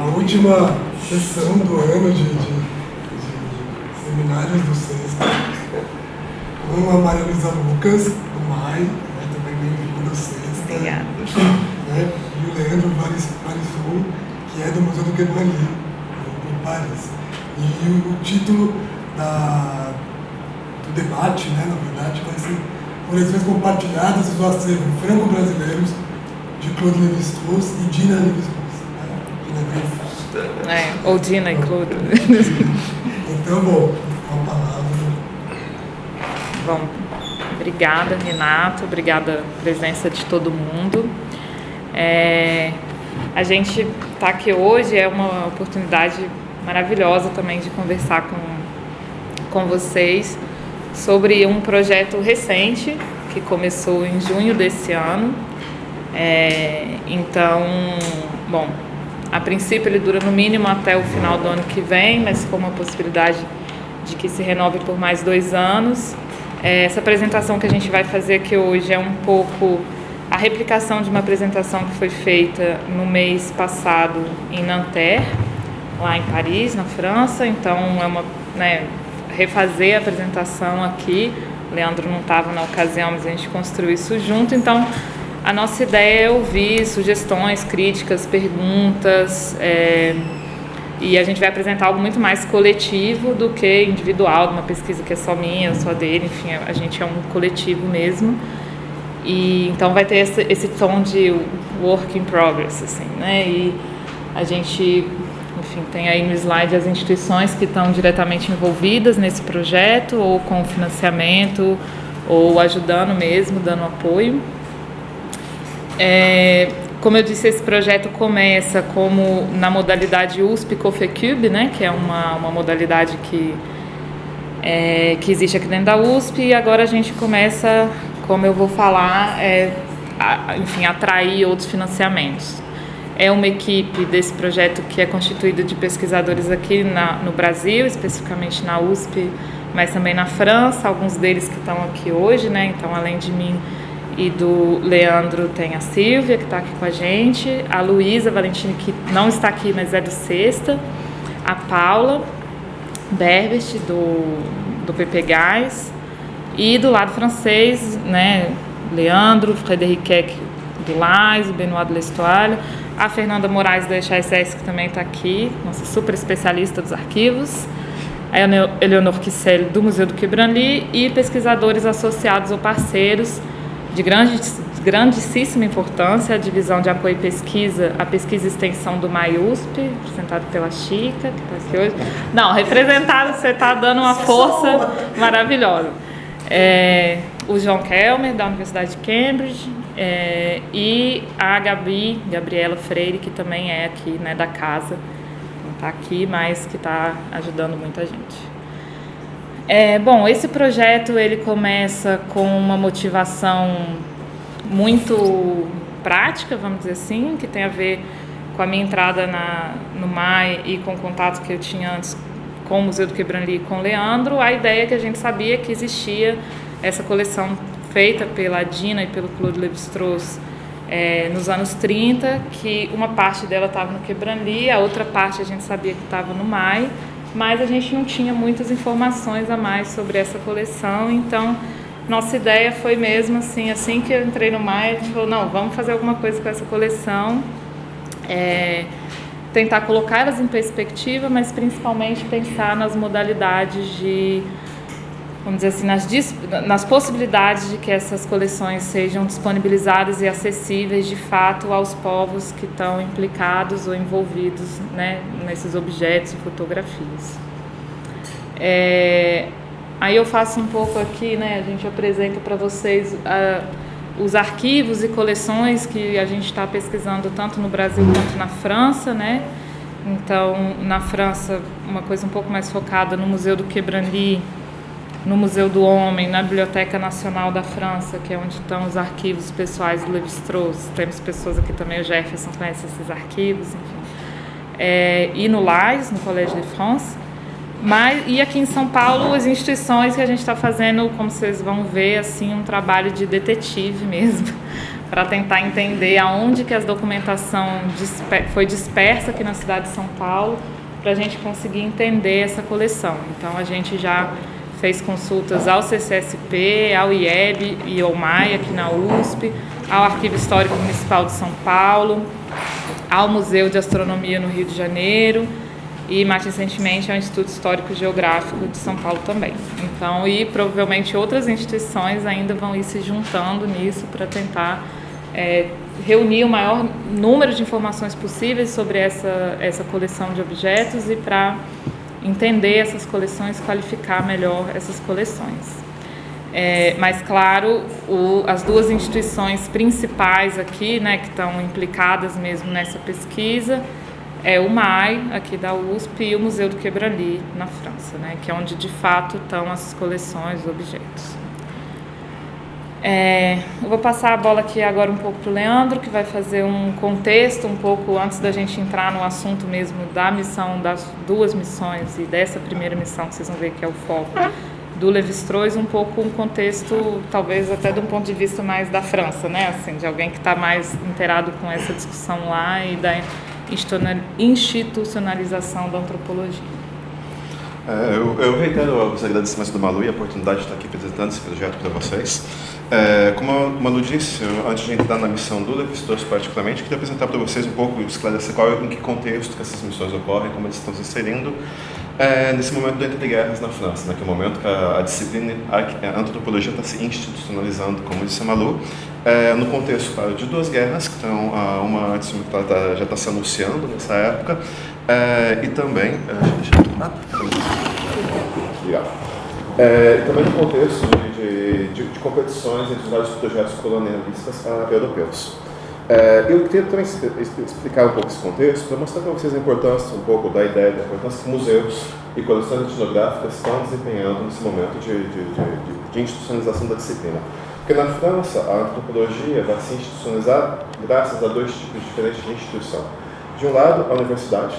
a última sessão do ano de seminários do SESC, com a Maria Luísa Lucas, do MAI, né, também bem-vinda ao SESC. Obrigada. Né, e o Leandro Varisson, que é do Museu do Quai Branly, em Paris. E o título do debate, né, na verdade, vai ser Coleções Compartilhadas do Acervo Franco-Brasileiros de Claude Lévi-Strauss e Dina Lévi-Strauss. Ou Dina e Claude. Então, bom, a palavra. Bom, obrigada, Renato, obrigada a presença de todo mundo. A gente está aqui hoje, é uma oportunidade maravilhosa também de conversar com vocês sobre um projeto recente que começou em junho desse ano. Então, bom, a princípio ele dura no mínimo até o final do ano que vem, mas com uma possibilidade de que se renove por mais 2 anos. Essa apresentação que a gente vai fazer aqui hoje é um pouco a replicação de uma apresentação que foi feita no mês passado em Nanterre, lá em Paris, na França. Então, refazer a apresentação aqui. O Leandro não estava na ocasião, mas a gente construiu isso junto. Então, a nossa ideia é ouvir sugestões, críticas, perguntas, e a gente vai apresentar algo muito mais coletivo do que individual, uma pesquisa que é só minha, ou só dele, enfim, a gente é um coletivo mesmo. E então vai ter esse tom de work in progress, assim, né? E a gente, enfim, tem aí no slide as instituições que estão diretamente envolvidas nesse projeto, ou com financiamento, ou ajudando mesmo, dando apoio. Como eu disse, esse projeto começa como na modalidade USP-COFECUB, né, que é uma modalidade que existe aqui dentro da USP, e agora a gente começa, como eu vou falar, enfim, atrair outros financiamentos. É uma equipe desse projeto que é constituída de pesquisadores aqui no Brasil, especificamente na USP, mas também na França, alguns deles que estão aqui hoje, né, então além de mim e do Leandro tem a Silvia, que está aqui com a gente, a Luísa Valentini, que não está aqui, mas é do Sexta, a Paula Berbert, do PP Gás, e do lado francês, né, Leandro, Frédéric Eck do LAIS, o Benoît de l'Estoile, a Fernanda Moraes da ECHSS, que também está aqui, nossa super especialista dos arquivos, a Eleonore Kissel, do Museu do Quai Branly, e pesquisadores associados ou parceiros de grandíssima importância, a divisão de apoio e pesquisa, a pesquisa e extensão do MAI-USP, representado pela Chica, que está aqui hoje. Não, representado, você está dando uma força maravilhosa. O João Kelmer, da Universidade de Cambridge, e a Gabriela Freire, que também é aqui, né, da casa, não está aqui, mas que está ajudando muita gente. Bom, esse projeto ele começa com uma motivação muito prática, vamos dizer assim, que tem a ver com a minha entrada no MAI e com o contato que eu tinha antes com o Museu do Quai Branly e com o Leandro. A ideia é que a gente sabia que existia essa coleção feita pela Dina e pelo Claude Lévi-Strauss nos anos 30, que uma parte dela estava no Quai Branly, a outra parte a gente sabia que estava no MAI, mas a gente não tinha muitas informações a mais sobre essa coleção. Então nossa ideia foi mesmo assim que eu entrei no MAI, a gente falou, não, vamos fazer alguma coisa com essa coleção, tentar colocar elas em perspectiva, mas principalmente pensar nas modalidades de, vamos dizer assim, nas possibilidades de que essas coleções sejam disponibilizadas e acessíveis de fato aos povos que estão implicados ou envolvidos, né, nesses objetos e fotografias. Aí eu faço um pouco aqui, né, a gente apresenta para vocês os arquivos e coleções que a gente está pesquisando tanto no Brasil quanto na França, né? Então, na França, uma coisa um pouco mais focada no Museu do Quai Branly, no Museu do Homem, na Biblioteca Nacional da França, que é onde estão os arquivos pessoais do Lévi-Strauss. Temos pessoas aqui também, o Jefferson conhece esses arquivos, enfim. E no LAIS, no Collège de France. E aqui em São Paulo, as instituições que a gente está fazendo, como vocês vão ver, assim, um trabalho de detetive mesmo, para tentar entender aonde que a documentação foi dispersa aqui na cidade de São Paulo, para a gente conseguir entender essa coleção. Então, a gente já fez consultas ao CCSP, ao IEB e ao MAI aqui na USP, ao Arquivo Histórico Municipal de São Paulo, ao Museu de Astronomia no Rio de Janeiro e, mais recentemente, ao Instituto Histórico Geográfico de São Paulo também. Então, e provavelmente outras instituições ainda vão ir se juntando nisso para tentar reunir o maior número de informações possíveis sobre essa coleção de objetos e para entender essas coleções, qualificar melhor essas coleções. Mas, claro, as duas instituições principais aqui, né, que estão implicadas mesmo nessa pesquisa, é o MAI, aqui da USP, e o Museu do Quai Branly, na França, né, que é onde, de fato, estão as coleções, os objetos. Eu vou passar a bola aqui agora um pouco para o Leandro, que vai fazer um contexto um pouco antes da gente entrar no assunto mesmo da missão, das duas missões e dessa primeira missão que vocês vão ver que é o foco do Lévi-Strauss, um pouco um contexto, talvez até de um ponto de vista mais da França, né? Assim, de alguém que está mais inteirado com essa discussão lá e da institucionalização da antropologia. Eu reitero os agradecimentos do Malu e a oportunidade de estar aqui apresentando esse projeto para vocês. Como a Malu disse, antes de entrar na missão do Lévi-Strauss particularmente, queria apresentar para vocês um pouco, esclarecer em que contexto que essas missões ocorrem, como eles estão se inserindo nesse momento do entre guerras na França, né, que é o momento que a disciplina, a antropologia está se institucionalizando, como disse a Malu, no contexto, claro, de duas guerras, que estão, uma já está se anunciando nessa época, e também... e também no contexto de competições entre os vários projetos colonialistas europeus. Eu queria também explicar um pouco esse contexto para mostrar para vocês a importância, um pouco da ideia da importância que museus e coleções etnográficas estão desempenhando nesse momento de institucionalização da disciplina. Porque na França, a antropologia vai se institucionalizar graças a dois tipos diferentes de instituição. De um lado, a universidade,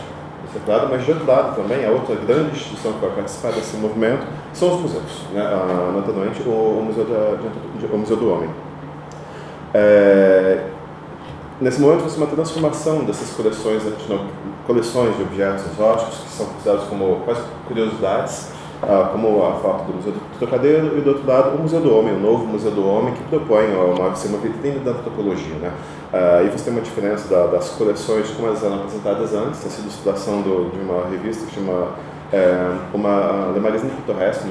claro, mas de outro lado também, a outra grande instituição que vai participar desse movimento são os museus, né? Naturalmente o Museu do Homem. Nesse momento, você tem uma transformação dessas coleções de objetos exóticos, que são considerados como quase curiosidades, como a foto do Museu do Trocadeiro, e do outro lado o Museu do Homem, o novo Museu do Homem, que propõe uma vitrine da antropologia, né? Aí você tem uma diferença das coleções como elas eram apresentadas antes, tem sido ilustração de uma revista que chama Le Magazine Pittoresque, um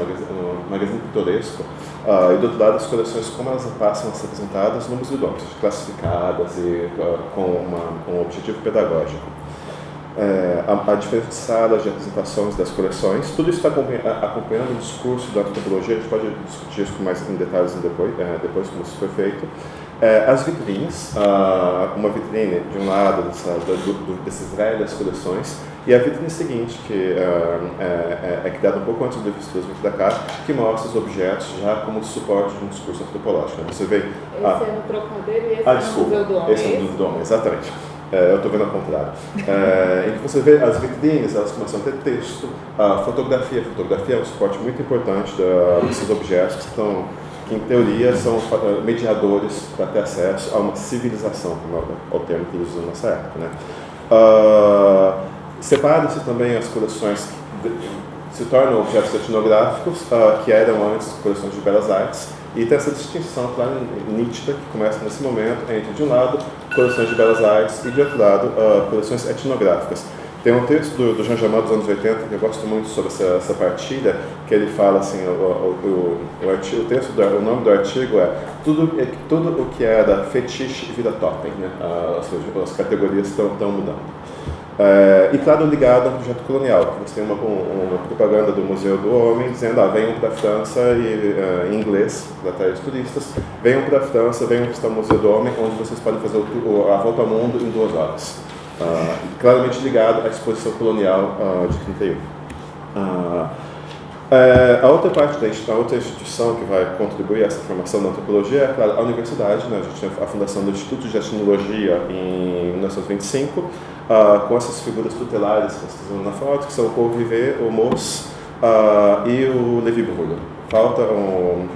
magazine pitoresco, e do outro lado as coleções como elas passam a ser apresentadas no Museu do Homem, classificadas e com um objetivo pedagógico. A diferença de salas de apresentações das coleções, tudo isso está acompanhando o discurso da antropologia, a gente pode discutir isso com mais em detalhes depois como isso foi feito. As vitrines, uma vitrine de um lado dessas velhas coleções, e a vitrine seguinte, que é criada um pouco antes do Lévi-Strauss vir da cá, que mostra os objetos já como suporte de um discurso antropológico. Você vê, esse é no Trocadeiro e esse é no Museu do Homem. Esse é no Museu do Homem, exatamente. Eu estou vendo ao contrário. Em que você vê as vitrines, elas começam a ter texto, fotografia. Fotografia é um suporte muito importante desses objetos que em teoria são mediadores para ter acesso a uma civilização, como é o termo que eles usam nessa época, né? Separam-se também as coleções que se tornam objetos etnográficos, que eram antes coleções de belas artes, e tem essa distinção clara e nítida que começa nesse momento entre, de um lado, coleções de belas artes e, de outro lado, coleções etnográficas. Tem um texto do Jean Jamin dos anos 80 que eu gosto muito sobre essa partilha, que ele fala assim, o nome do artigo é tudo o que era fetiche vira totem, né? As categorias estão mudando. E claro, ligado ao projeto colonial, que você tem uma propaganda do Museu do Homem dizendo, venham para a França, em inglês, para atrair os turistas, venham para a França, venham visitar o Museu do Homem, onde vocês podem fazer a volta ao mundo em 2 horas. Claramente ligado à exposição colonial de 31. A outra parte a outra instituição que vai contribuir a essa formação da antropologia é, claro, a universidade, né? A gente tem a fundação do Instituto de Etnologia em 1925, com essas figuras tutelares que vocês estão vendo na foto, que são o Paul Rivet, o Moos e o Lévi-Brulé. Falta o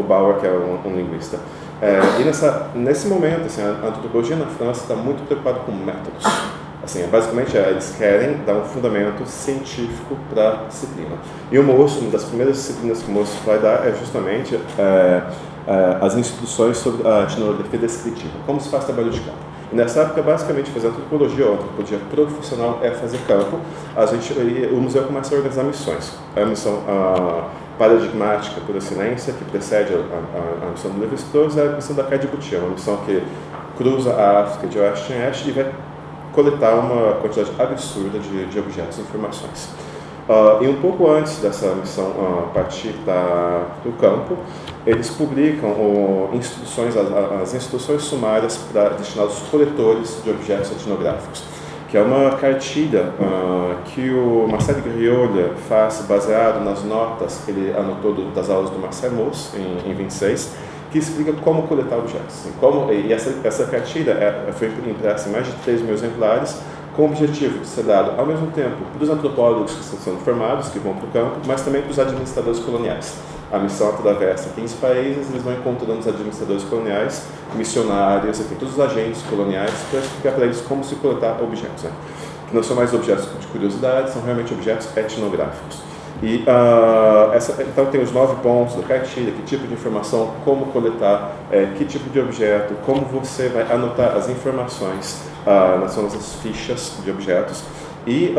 Bauer, que é um linguista. E nesse momento, assim, a antropologia na França está muito preocupada com métodos. Assim, basicamente, eles querem dar um fundamento científico para a disciplina. E uma das primeiras disciplinas que o Moço vai dar é justamente as instruções sobre a etnografia descritiva, como se faz trabalho de campo. E nessa época, basicamente, fazer antropologia ou antropologia profissional é fazer campo. O museu começa a organizar missões. A missão paradigmática por excelência, que precede a missão do Lévi-Strauss, é a missão da Cadibouti, uma missão que cruza a África de oeste em oeste e vai coletar uma quantidade absurda de objetos e informações. E um pouco antes dessa missão partir do campo, eles publicam as instruções sumárias destinadas aos coletores de objetos etnográficos, que é uma cartilha que o Marcel Griolha faz baseado nas notas que ele anotou das aulas do Marcel Mauss, em 26, que explica como coletar objetos. E essa cartilha foi impressa em mais de 3 mil exemplares, com o objetivo de ser dado ao mesmo tempo para os antropólogos que estão sendo formados, que vão para o campo, mas também para os administradores coloniais. A missão atravessa 15 países, eles vão encontrando os administradores coloniais, missionários, enfim, todos os agentes coloniais, para explicar para eles como se coletar objetos. Né? Que não são mais objetos de curiosidade, são realmente objetos etnográficos. Então tem os 9 pontos da cartilha, que tipo de informação, como coletar, que tipo de objeto, como você vai anotar as informações nas nossas fichas de objetos e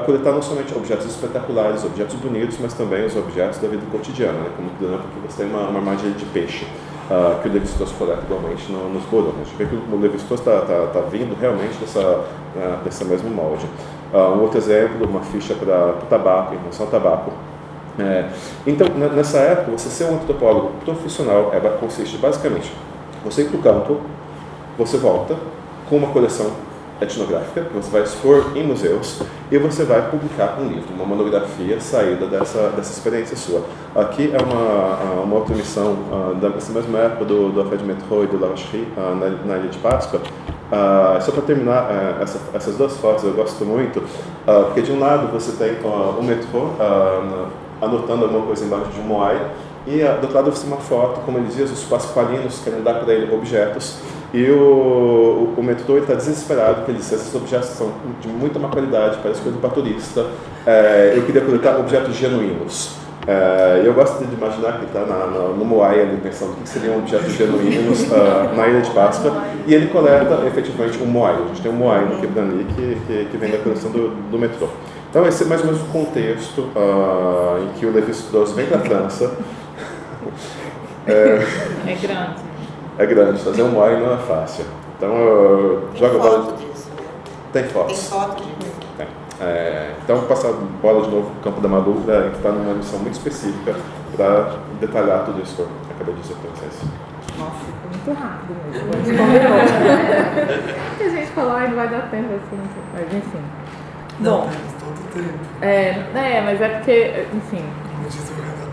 coletar não somente objetos espetaculares, objetos bonitos, mas também os objetos da vida cotidiana, né? Como por exemplo que você tem uma armadilha de peixe que o Lévi-Strauss coleta igualmente nos borões. A gente vê que o Lévi-Strauss está vindo realmente desse mesmo molde. Um outro exemplo, uma ficha para o tabaco, em relação ao tabaco. Então, nessa época, você ser um antropólogo profissional consiste basicamente você ir para o campo, você volta com uma coleção etnográfica que você vai expor em museus e você vai publicar um livro, uma monografia saída dessa experiência sua. Aqui é uma outra missão dessa mesma época do Alfred Métraux e do La Vacherie na Ilha de Páscoa. Só para terminar essas 2 fotos, eu gosto muito, porque de um lado você tem o Métraux anotando alguma coisa embaixo de um moai, e do outro lado você tem uma foto, como ele diz, os pasqualinos querem dar para ele objetos, e o Métraux está desesperado, porque ele diz: esses objetos são de muita má qualidade, parece coisa para turista, eu queria coletar objetos genuínos. Eu gosto de imaginar que ele está no Moai ali pensando o que seriam objetos genuínos na Ilha de Páscoa, e ele coleta efetivamente um Moai. A gente tem um Moai no Quebrani que vem da coleção do Métraux. Então esse é mais ou menos o contexto em que o Lévi-Strauss vem da França. É grande. É grande, fazer um Moai não é fácil. Então joga a bola. Tem fotos. Tem foto disso? Tem. Então, passar a bola de novo para o campo da Malu, a gente está numa missão muito específica para detalhar tudo isso que eu acabei de dizer para vocês. Nossa, foi muito rápido mesmo. A gente falou, não vai dar tempo assim, mas enfim. Não, Bom, temos todo o tempo. Mas é porque, enfim. Como disse o redator.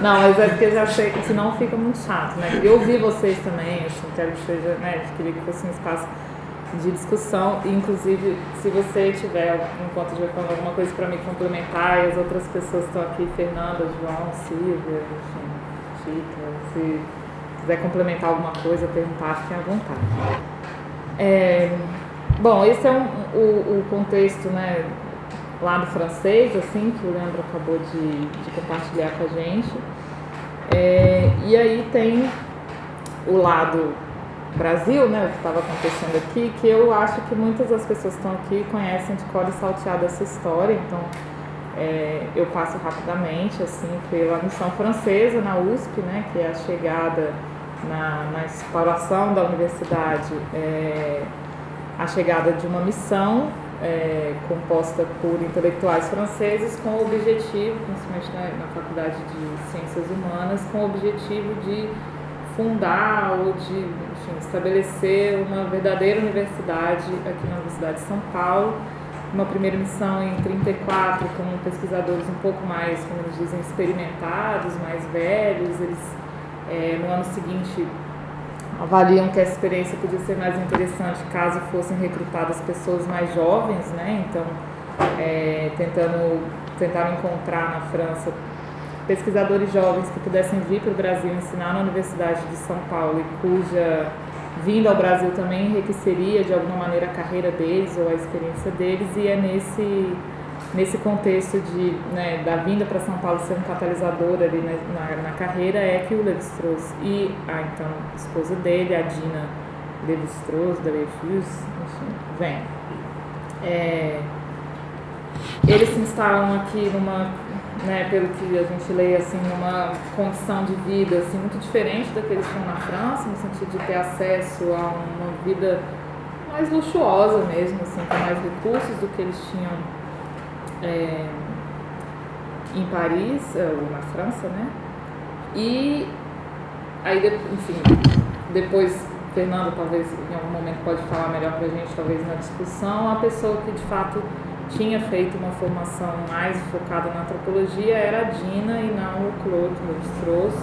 Não, mas é porque eu já sei que senão fica muito chato, né? Eu ouvi vocês também, assim, quero que seja, né? Queria que fosse um espaço de discussão, e inclusive se você tiver, enquanto estiver falando alguma coisa para me complementar, e as outras pessoas estão aqui, Fernanda, João, Silvia, enfim, Chica, se quiser complementar alguma coisa, perguntar, fiquem à vontade. Bom, esse é o contexto, né, lado francês, assim, que o Leandro acabou de compartilhar com a gente. E aí tem o lado Brasil, né, o que estava acontecendo aqui, que eu acho que muitas das pessoas que estão aqui conhecem de cor e salteado essa história, então eu passo rapidamente, assim, pela missão francesa na USP, né, que é a chegada na instauração da universidade, a chegada de uma missão composta por intelectuais franceses com o objetivo, principalmente na Faculdade de Ciências Humanas, com o objetivo de fundar ou de, enfim, estabelecer uma verdadeira universidade aqui na Universidade de São Paulo. Uma primeira missão em 1934, com pesquisadores um pouco mais, como eles dizem, experimentados, mais velhos. Eles, no ano seguinte, avaliam que essa experiência podia ser mais interessante caso fossem recrutadas pessoas mais jovens, né? Então, tentaram encontrar na França pesquisadores jovens que pudessem vir para o Brasil ensinar na Universidade de São Paulo e cuja vinda ao Brasil também enriqueceria de alguma maneira a carreira deles ou a experiência deles, e é nesse contexto de, né, da vinda para São Paulo ser um catalisador ali na carreira é que o Lévi-Strauss e a então esposa dele, a Dina Lévi-Strauss, da Dreyfus, enfim, vem. Eles se instalam aqui numa, né, pelo que a gente lê, assim, numa condição de vida assim, muito diferente da que eles tinham na França, no sentido de ter acesso a uma vida mais luxuosa mesmo, assim, com mais recursos do que eles tinham em Paris, ou na França, né? E aí, enfim, depois Fernando talvez em algum momento pode falar melhor pra gente, talvez na discussão, a pessoa que de fato tinha feito uma formação mais focada na antropologia era a Dina e não o Claude Lévi-Strauss,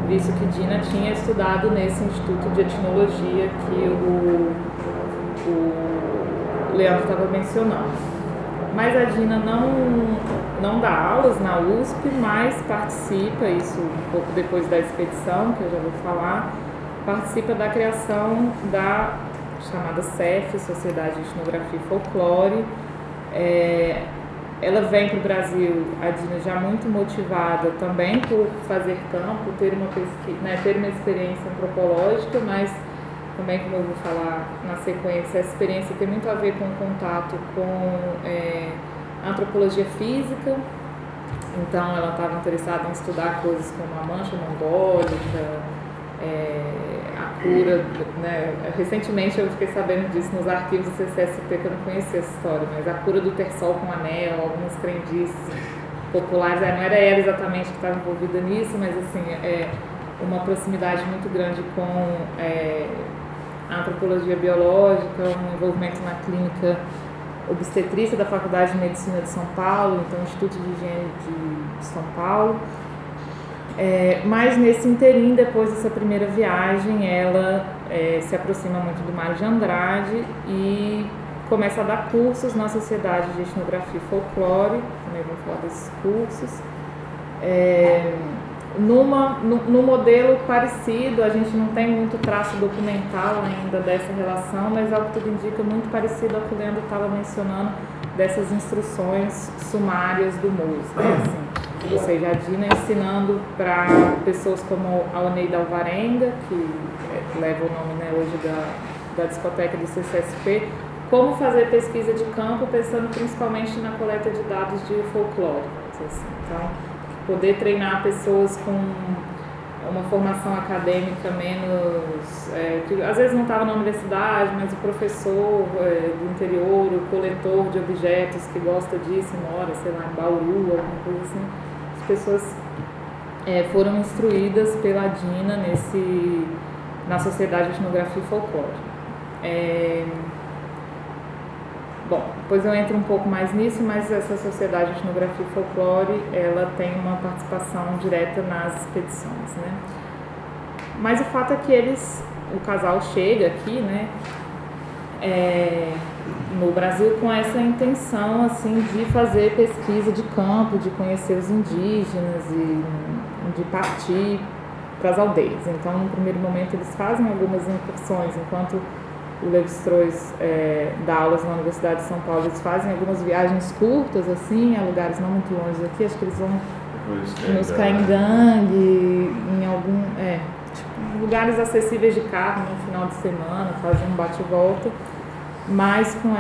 visto que Dina tinha estudado nesse Instituto de Etnologia que o Leandro estava mencionando. Mas a Dina não dá aulas na USP, mas participa, isso um pouco depois da expedição, que eu já vou falar, participa da criação da chamada SEF, Sociedade de Etnografia e Folclore. Ela vem para o Brasil, a Dina, já muito motivada também por fazer campo, ter uma pesquisa, né, ter uma experiência antropológica, mas também, como eu vou falar na sequência, essa experiência tem muito a ver com o contato com a antropologia física. Então, ela estava interessada em estudar coisas como a mancha mongólica, a cura, né? Recentemente eu fiquei sabendo disso nos arquivos do CCSP, que eu não conhecia essa história, mas a cura do terçol com anel, algumas crendices populares, não era ela exatamente que estava envolvida nisso, mas assim, uma proximidade muito grande com a antropologia biológica, um envolvimento na clínica obstetrícia da Faculdade de Medicina de São Paulo, então Instituto de Higiene de São Paulo. Mas nesse interim, depois dessa primeira viagem, ela se aproxima muito do Mário de Andrade e começa a dar cursos na Sociedade de Etnografia e Folclore, também vou falar desses cursos. Num modelo parecido, a gente não tem muito traço documental ainda dessa relação, mas ao que tudo indica, muito parecido ao que o Leandro estava mencionando, dessas instruções sumárias do MUS, né? Assim, ou seja, a Dina ensinando para pessoas como a Oneida Alvarenga, que leva o nome, né, hoje da discoteca do CCSP, como fazer pesquisa de campo, pensando principalmente na coleta de dados de folclore. Assim. Então, poder treinar pessoas com uma formação acadêmica menos... que às vezes não estava na universidade, mas o professor do interior, o coletor de objetos que gosta disso, mora, sei lá, em Bauru, alguma coisa assim. As pessoas foram instruídas pela Dina na Sociedade de Etnografia e Folclore. Bom, depois eu entro um pouco mais nisso, mas essa Sociedade de Etnografia e Folclore, ela tem uma participação direta nas expedições, né? Mas o fato é que o casal chega aqui, né, no Brasil com essa intenção, assim, de fazer pesquisa de campo, de conhecer os indígenas e de partir para as aldeias. Então, no primeiro momento, eles fazem algumas incursões, enquanto o Lévi-Strauss dá aulas na Universidade de São Paulo, eles fazem algumas viagens curtas, assim, a lugares não muito longe daqui, acho que eles vão nos Caingangue, em algum, lugares acessíveis de carro no final de semana, fazem um bate-volta, mas com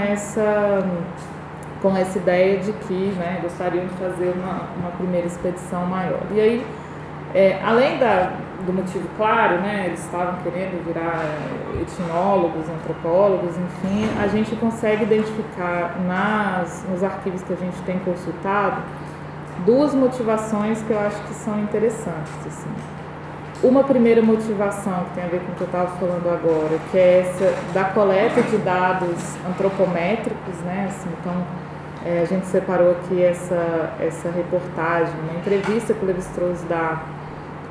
essa ideia de que, né, gostariam de fazer uma primeira expedição maior. E aí, além do motivo claro, né, eles estavam querendo virar etnólogos, antropólogos, enfim, a gente consegue identificar nos arquivos que a gente tem consultado duas motivações que eu acho que são interessantes. Assim. Uma primeira motivação, que tem a ver com o que eu estava falando agora, que é essa da coleta de dados antropométricos, né, assim, então a gente separou aqui essa reportagem, uma entrevista que o Lévi-Strauss dá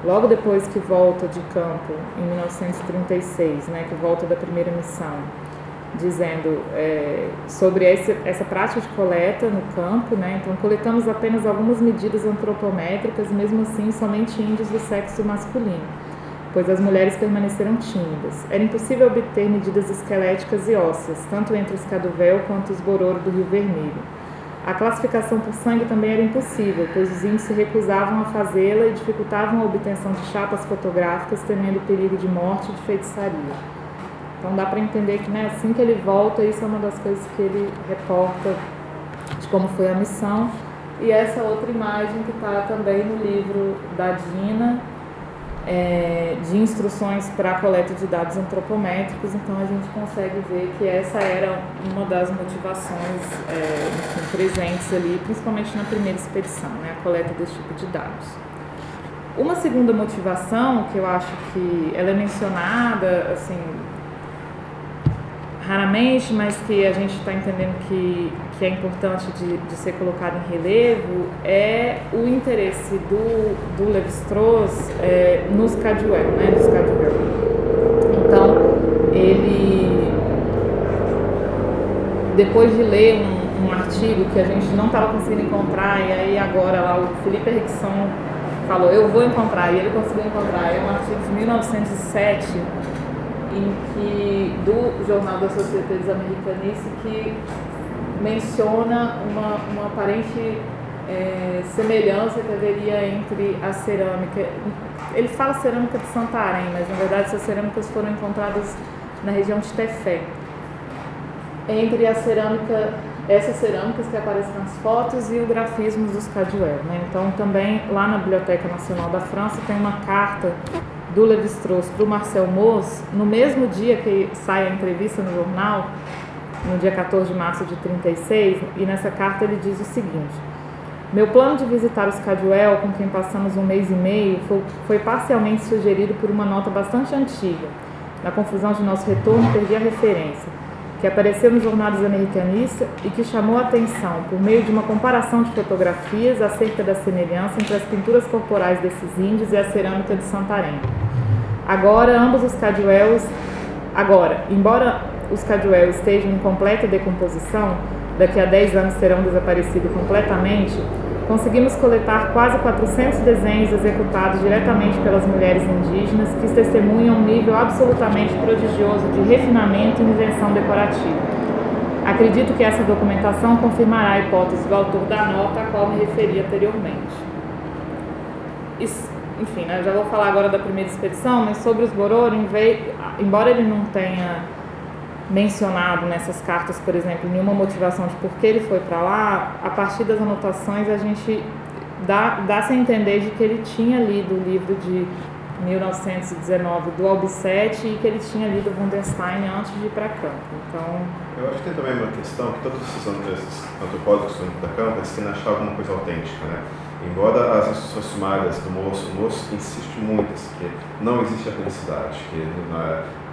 logo depois que volta de campo, em 1936, né, que volta da primeira missão. dizendo sobre essa prática de coleta no campo, né? Então, coletamos apenas algumas medidas antropométricas, mesmo assim, somente índios do sexo masculino, pois as mulheres permaneceram tímidas. Era impossível obter medidas esqueléticas e ósseas, tanto entre os Caduvéu quanto os Bororo do Rio Vermelho. A classificação por sangue também era impossível, pois os índios se recusavam a fazê-la e dificultavam a obtenção de chapas fotográficas, temendo o perigo de morte e de feitiçaria. Então dá para entender que, né, assim que ele volta, isso é uma das coisas que ele reporta de como foi a missão. E essa outra imagem que está também no livro da Dina, de instruções para a coleta de dados antropométricos. Então a gente consegue ver que essa era uma das motivações presentes ali, principalmente na primeira expedição, né, a coleta desse tipo de dados. Uma segunda motivação, que eu acho que ela é mencionada assim raramente, mas que a gente está entendendo que é importante de ser colocado em relevo, é o interesse do Lévi-Strauss nos Caduvéu, né, dos Caduvéu. Então, ele, depois de ler um artigo que a gente não estava conseguindo encontrar, e aí agora lá o Felipe Erickson falou, eu vou encontrar, e ele conseguiu encontrar, é um artigo de 1907, em que, do Jornal da Société des Americanistes, que menciona uma aparente semelhança que haveria entre a cerâmica. Ele fala cerâmica de Santarém, mas na verdade essas cerâmicas foram encontradas na região de Tefé. Entre essas cerâmicas que aparecem nas fotos e o grafismo dos Caduvéu, né? Então também lá na Biblioteca Nacional da França tem uma carta do Lévi-Strauss para o Marcel Mauss, no mesmo dia que sai a entrevista no jornal, no dia 14 de março de 1936, e nessa carta ele diz o seguinte: meu plano de visitar os Caduvéu, com quem passamos um mês e meio, foi parcialmente sugerido por uma nota bastante antiga. Na confusão de nosso retorno, perdi a referência, que apareceu no Jornal dos Americanistas e que chamou a atenção por meio de uma comparação de fotografias acerca da semelhança entre as pinturas corporais desses índios e a cerâmica de Santarém. Embora os Caduvéu estejam em completa decomposição, daqui a 10 anos terão desaparecido completamente, conseguimos coletar quase 400 desenhos executados diretamente pelas mulheres indígenas que testemunham um nível absolutamente prodigioso de refinamento e invenção decorativa. Acredito que essa documentação confirmará a hipótese do autor da nota a qual me referi anteriormente. Enfim, né, já vou falar agora da primeira expedição, mas sobre os Bororo, embora ele não tenha mencionado nessas cartas, por exemplo, nenhuma motivação de por que ele foi para lá, a partir das anotações a gente dá-se a entender de que ele tinha lido o livro de 1919 do Albicete e que ele tinha lido Wunderstein antes de ir para campo. Então, eu acho que tem também uma questão que todos esses antropólogos que estão indo para campo, eles querem achar alguma coisa autêntica, né? Embora as instruções sumárias do Mauss, o Mauss insiste muito que não existe a felicidade, que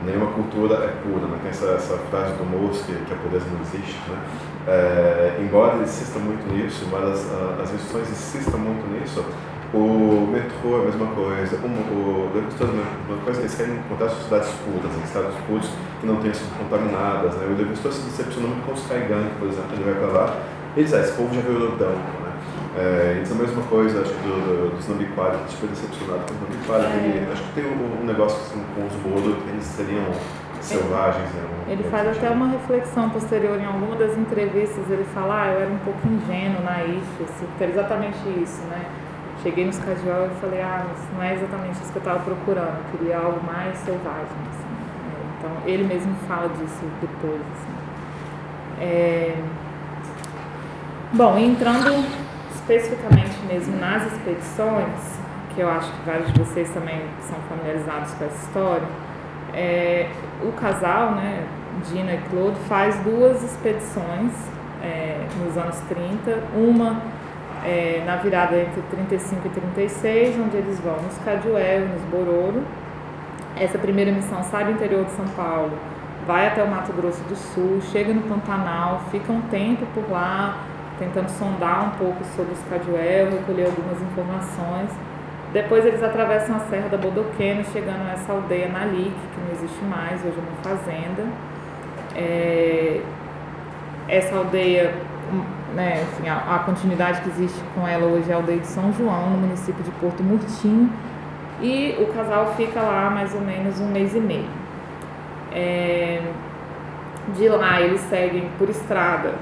nenhuma cultura é pura, né? Tem essa frase do Mauss que a pureza não existe, né? Embora ele insista muito nisso, embora as instruções insistam muito nisso, o metrô é a mesma coisa, uma coisa que eles querem encontrar sociedades puras, estados puros que não tenham sido contaminadas, né? O Lévi-Strauss se decepcionou muito com os Caigangue, por exemplo, ele vai para lá, ele diz, esse povo já veio do branco, né? Isso é a mesma coisa, acho que dos Nambiquara, que foi decepcionado com os Nambiquara. Acho que tem um negócio assim, com os Bororo, que eles seriam selvagens. Né? Ele faz até uma reflexão posterior em alguma das entrevistas, ele fala, eu era um pouco ingênuo, naif, assim, porque era exatamente isso, né? Cheguei nos Caduvéu e falei, mas não é exatamente isso que eu estava procurando, eu queria algo mais selvagem, assim. Então, ele mesmo fala disso depois, assim. Bom, entrando especificamente mesmo nas expedições, que eu acho que vários de vocês também são familiarizados com essa história, o casal, né, Dina e Claude, faz 2 expedições nos anos 30, uma na virada entre 35 e 36, onde eles vão nos Caduvéu, nos Bororo. Essa primeira missão sai do interior de São Paulo, vai até o Mato Grosso do Sul, chega no Pantanal, fica um tempo por lá, tentando sondar um pouco sobre os Caduvéu, recolher algumas informações. Depois eles atravessam a Serra da Bodoquena, chegando nessa aldeia Nalik, que não existe mais, hoje é uma fazenda. Essa aldeia, né, assim, a continuidade que existe com ela hoje é a aldeia de São João, no município de Porto Murtinho, e o casal fica lá mais ou menos 1 mês e meio. De lá eles seguem por estrada,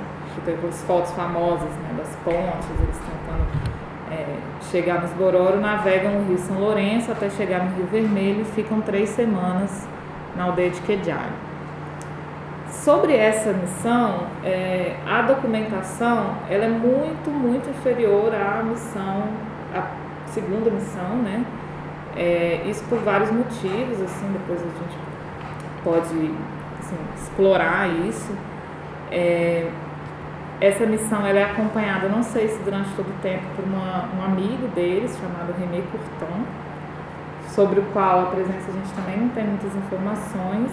tem aquelas fotos famosas, né, das pontes, eles tentando chegar nos Bororo, navegam o rio São Lourenço até chegar no Rio Vermelho e ficam 3 semanas na aldeia de Quediara. Sobre essa missão, a documentação ela é muito, muito inferior à missão, à segunda missão, né? Isso por vários motivos, assim, depois a gente pode assim, explorar isso. Essa missão ela é acompanhada, não sei se durante todo o tempo, por um amigo deles, chamado René Courton, sobre o qual a presença a gente também não tem muitas informações.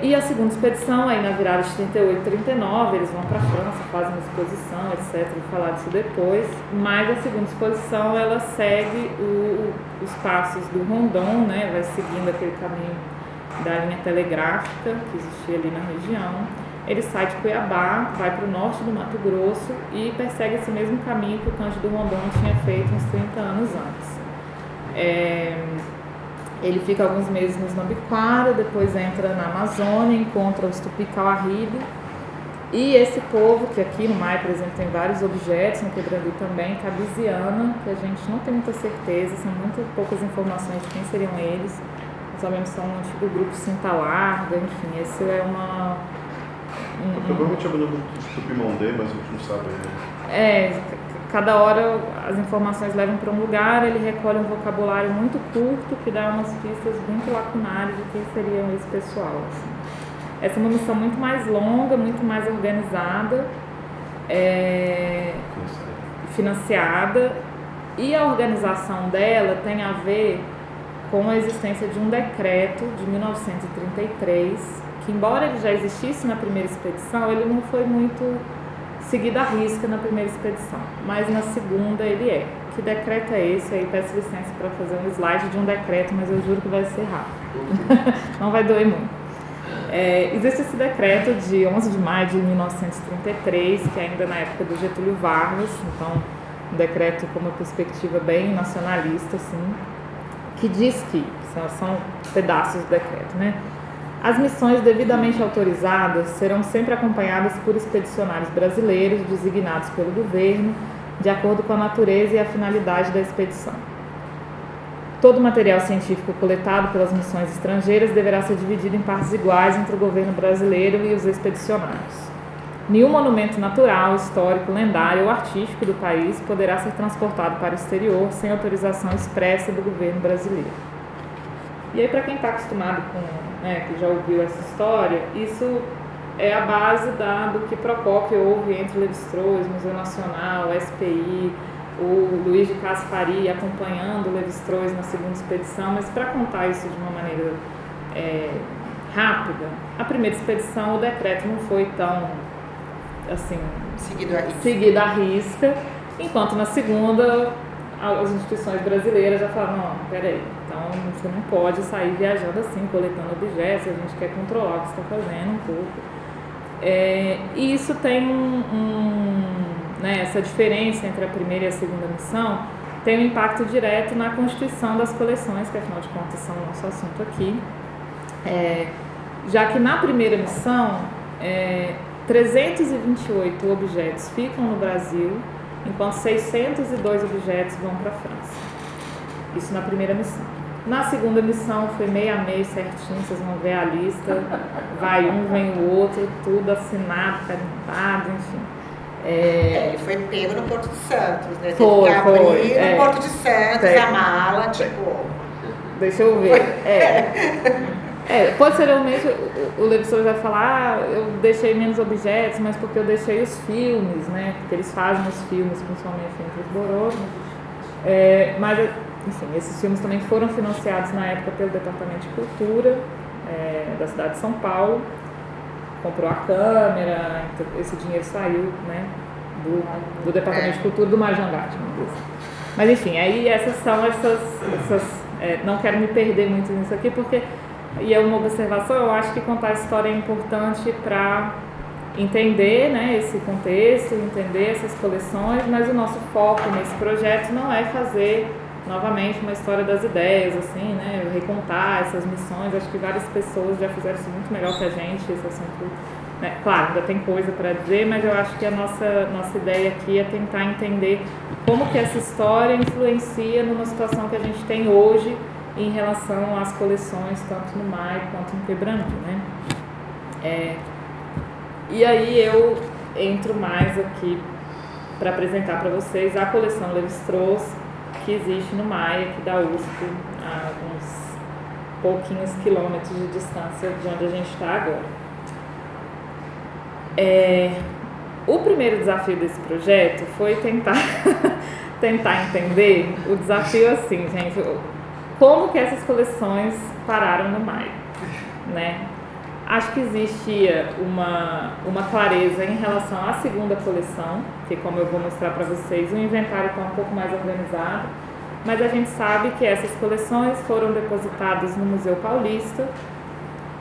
E a segunda expedição, aí na virada de 38 e 39, eles vão para a França, fazem uma exposição, etc. Vou falar disso depois. Mas a segunda exposição, ela segue os passos do Rondon, né? Vai seguindo aquele caminho da linha telegráfica que existia ali na região. Ele sai de Cuiabá, vai para o norte do Mato Grosso e persegue esse mesmo caminho que o Cândido Rondon tinha feito uns 30 anos antes. Ele fica alguns meses no Nambiquara, depois entra na Amazônia, encontra os Tupi-Cauarribe. E esse povo, que aqui no Maia, por exemplo, tem vários objetos, no Quebrandu também, Cabisiana, que a gente não tem muita certeza, são muito poucas informações de quem seriam eles. Nós sabemos que são um antigo grupo Cinta Larga, enfim, esse é uma... Provavelmente é o grupo de Tupimondê, mas a gente não sabe. Né? Cada hora as informações levam para um lugar, ele recolhe um vocabulário muito curto que dá umas pistas muito lacunares de quem seriam esse pessoal. Assim. Essa é uma missão muito mais longa, muito mais organizada, financiada, e a organização dela tem a ver com a existência de um decreto de 1933, que embora ele já existisse na primeira expedição, ele não foi muito seguido à risca na primeira expedição, mas na segunda ele é. Que decreto é esse? Aí peço licença para fazer um slide de um decreto, mas eu juro que vai ser rápido. Não vai doer muito. Existe esse decreto de 11 de maio de 1933, que é ainda na época do Getúlio Vargas, então um decreto com uma perspectiva bem nacionalista, assim, que diz que, são pedaços do decreto, né? As missões devidamente autorizadas serão sempre acompanhadas por expedicionários brasileiros designados pelo governo, de acordo com a natureza e a finalidade da expedição. Todo o material científico coletado pelas missões estrangeiras deverá ser dividido em partes iguais entre o governo brasileiro e os expedicionários. Nenhum monumento natural, histórico, lendário ou artístico do país poderá ser transportado para o exterior sem autorização expressa do governo brasileiro. E aí, para quem está acostumado que já ouviu essa história, isso é a base do que Procópio houve entre Levi-Strauss, Museu Nacional, SPI, o Luiz de Caspari acompanhando o Levi-Strauss na segunda expedição, mas para contar isso de uma maneira rápida, a primeira expedição o decreto não foi tão assim seguido à risca, enquanto na segunda as instituições brasileiras já falaram, não, peraí, então você não pode sair viajando assim, coletando objetos, a gente quer controlar o que você está fazendo um pouco. E isso tem essa diferença entre a primeira e a segunda missão tem um impacto direto na constituição das coleções, que afinal de contas são o nosso assunto aqui. Já que na primeira missão, 328 objetos ficam no Brasil, enquanto 602 objetos vão para a França. Isso na primeira missão. Na segunda missão foi meio a meio certinho, vocês vão ver a lista, vai um, vem o outro, tudo assinado, carimbado, enfim. Ele foi pego no Porto de Santos, né? Foi, Teve que abrir no Porto de Santos, a mala, Deixa eu ver. Pode ser realmente, o Levi-Strauss vai falar, eu deixei menos objetos, mas porque eu deixei os filmes, né? Porque eles fazem os filmes, principalmente entre os Bororo. Mas, enfim, esses filmes também foram financiados na época pelo Departamento de Cultura da cidade de São Paulo. Comprou a câmera, esse dinheiro saiu, né, do Departamento de Cultura do Majangate. Mas, enfim, aí essas são essas não quero me perder muito nisso aqui, porque e é uma observação, eu acho que contar a história é importante para entender, né, esse contexto, entender essas coleções, mas o nosso foco nesse projeto não é fazer novamente uma história das ideias, assim, né, recontar essas missões. Acho que várias pessoas já fizeram isso muito melhor que a gente, esse assunto, né? Claro, ainda tem coisa para dizer, mas eu acho que a nossa ideia aqui é tentar entender como que essa história influencia numa situação que a gente tem hoje em relação às coleções, tanto no MAI quanto no Quebrando, né? E aí eu entro mais aqui para apresentar para vocês a coleção Lévi-Strauss, que existe no MAI, aqui da USP, a uns pouquinhos quilômetros de distância de onde a gente está agora. O primeiro desafio desse projeto foi tentar entender o desafio assim, gente, como que essas coleções pararam no MAI, né? Acho que existia uma clareza em relação à segunda coleção, que, como eu vou mostrar para vocês, o inventário está um pouco mais organizado, mas a gente sabe que essas coleções foram depositadas no Museu Paulista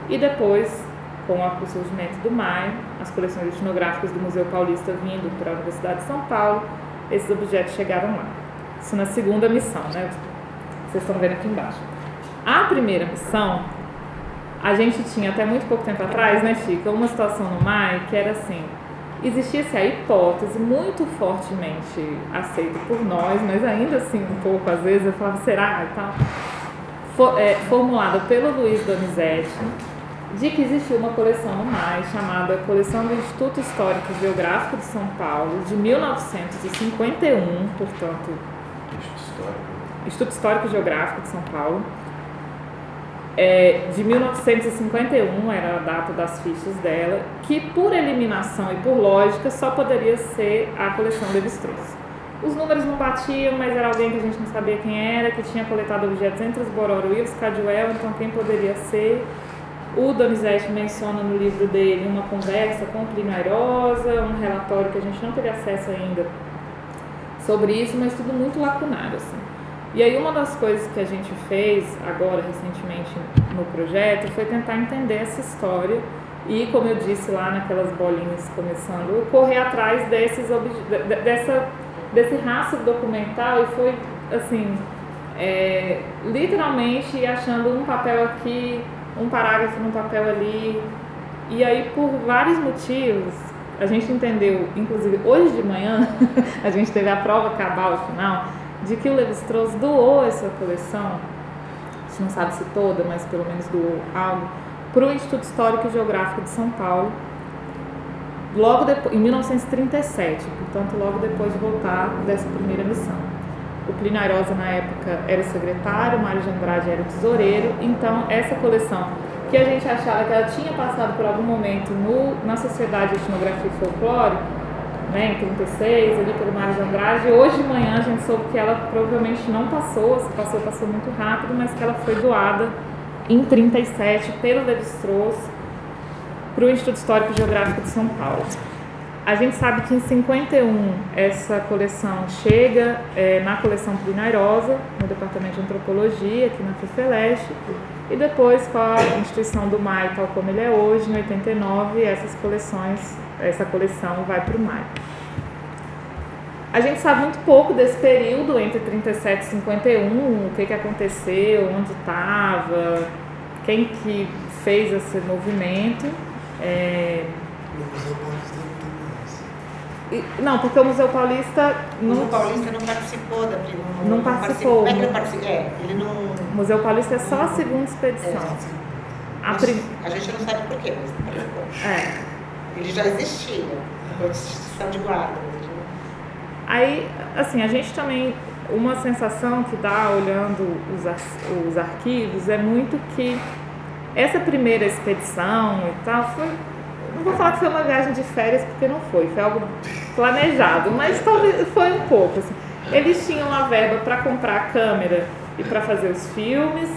e depois, com o surgimento do MAI, as coleções etnográficas do Museu Paulista vindo para a Universidade de São Paulo, esses objetos chegaram lá. Isso na segunda missão, né? Vocês estão vendo aqui embaixo. A primeira missão, a gente tinha até muito pouco tempo atrás, né, Chica, uma situação no MAI que era assim, existia-se a hipótese muito fortemente aceita por nós, mas ainda assim um pouco, às vezes eu falava, será e tal, formulada pelo Luiz Donizete, de que existia uma coleção no MAI chamada Coleção do Instituto Histórico e Geográfico de São Paulo, de 1951, portanto, Instituto Histórico e Geográfico de São Paulo, de 1951 era a data das fichas dela, que por eliminação e por lógica só poderia ser a coleção Lévi-Strauss. Os números não batiam, mas era alguém que a gente não sabia quem era, que tinha coletado objetos entre os Bororo e os Caduel, então quem poderia ser? O Donizete menciona no livro dele uma conversa com o Plínio Airosa, um relatório que a gente não teve acesso ainda sobre isso, mas tudo muito lacunário, assim. E aí uma das coisas que a gente fez agora, recentemente, no projeto, foi tentar entender essa história e, como eu disse lá naquelas bolinhas começando, correr atrás desse rastro documental e foi, assim, literalmente achando um papel aqui, um parágrafo num papel ali. E aí, por vários motivos, a gente entendeu, inclusive hoje de manhã, a gente teve a prova cabal ao final, de que o Lévi-Strauss doou essa coleção, a gente não sabe se toda, mas pelo menos doou algo, para o Instituto Histórico e Geográfico de São Paulo, logo depois, em 1937, portanto logo depois de voltar dessa primeira missão. O Plínio Airosa na época era o secretário, o Mário de Andrade era o tesoureiro, então essa coleção, que a gente achava que ela tinha passado por algum momento na Sociedade de Etnografia e Folclore, né, em 36, ali pelo Mário de Andrade. Hoje de manhã a gente soube que ela provavelmente não passou, se passou muito rápido, mas que ela foi doada em 37 pelo Lévi-Strauss para o Instituto Histórico e Geográfico de São Paulo. A gente sabe que em 51 essa coleção chega na coleção Plínio Airosa, no Departamento de Antropologia, aqui na FEFELESH, e depois com a instituição do MAI, tal como ele é hoje, em 89, essa coleção vai para o MAI. A gente sabe muito pouco desse período entre 37 e 51, o que aconteceu, onde estava, quem que fez esse movimento. Não, porque o Museu Paulista não... O Museu Paulista não participou da primeira... Não participou. Como é que ele participou? Ele não... O Museu Paulista é só a segunda expedição. A gente não sabe por quê, mas não participou. Ele já existia, a instituição de guarda. Aí, assim, a gente também... Uma sensação que dá olhando os arquivos é muito que essa primeira expedição e tal foi... Não vou falar que foi uma viagem de férias, porque não foi algo planejado, mas talvez foi um pouco. Assim. Eles tinham uma verba para comprar a câmera e para fazer os filmes,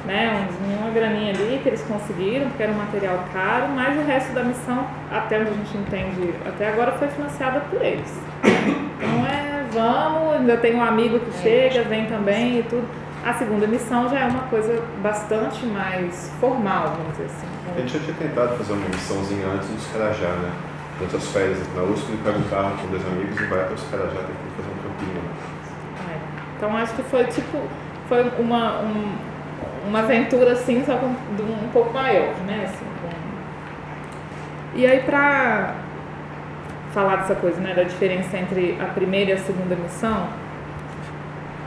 né, uma graninha ali que eles conseguiram, porque era um material caro, mas o resto da missão, até onde a gente entende até agora, foi financiada por eles. Então vamos, ainda tem um amigo que chega, vem também e tudo. A segunda missão já é uma coisa bastante mais formal, vamos dizer assim. A gente já tinha tentado fazer uma missãozinha antes do Carajá, né? Durante as férias aqui na USP, ele pega um carro com 2 amigos e vai até os Carajá, tem que fazer um campinho. Então acho que foi uma aventura assim, só com um pouco maior, né? Assim, E aí pra falar dessa coisa, né, da diferença entre a primeira e a segunda missão,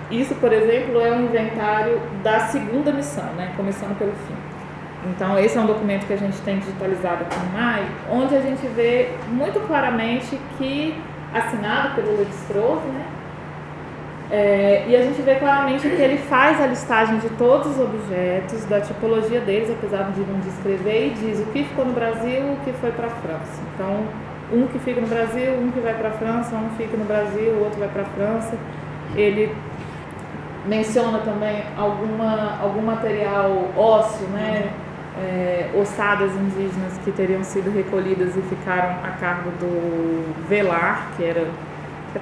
isso, por exemplo, é um inventário da segunda missão, né, começando pelo fim. Então, esse é um documento que a gente tem digitalizado aqui no MAI, onde a gente vê muito claramente que, assinado pelo Lévi-Strauss, né, e a gente vê claramente que ele faz a listagem de todos os objetos, da tipologia deles, apesar de não descrever, e diz o que ficou no Brasil, o que foi para a França. Então, um que fica no Brasil, um que vai para a França, um fica no Brasil, o outro vai para a França. Ele menciona também algum material ósseo, né? Ossadas indígenas que teriam sido recolhidas e ficaram a cargo do velar, que é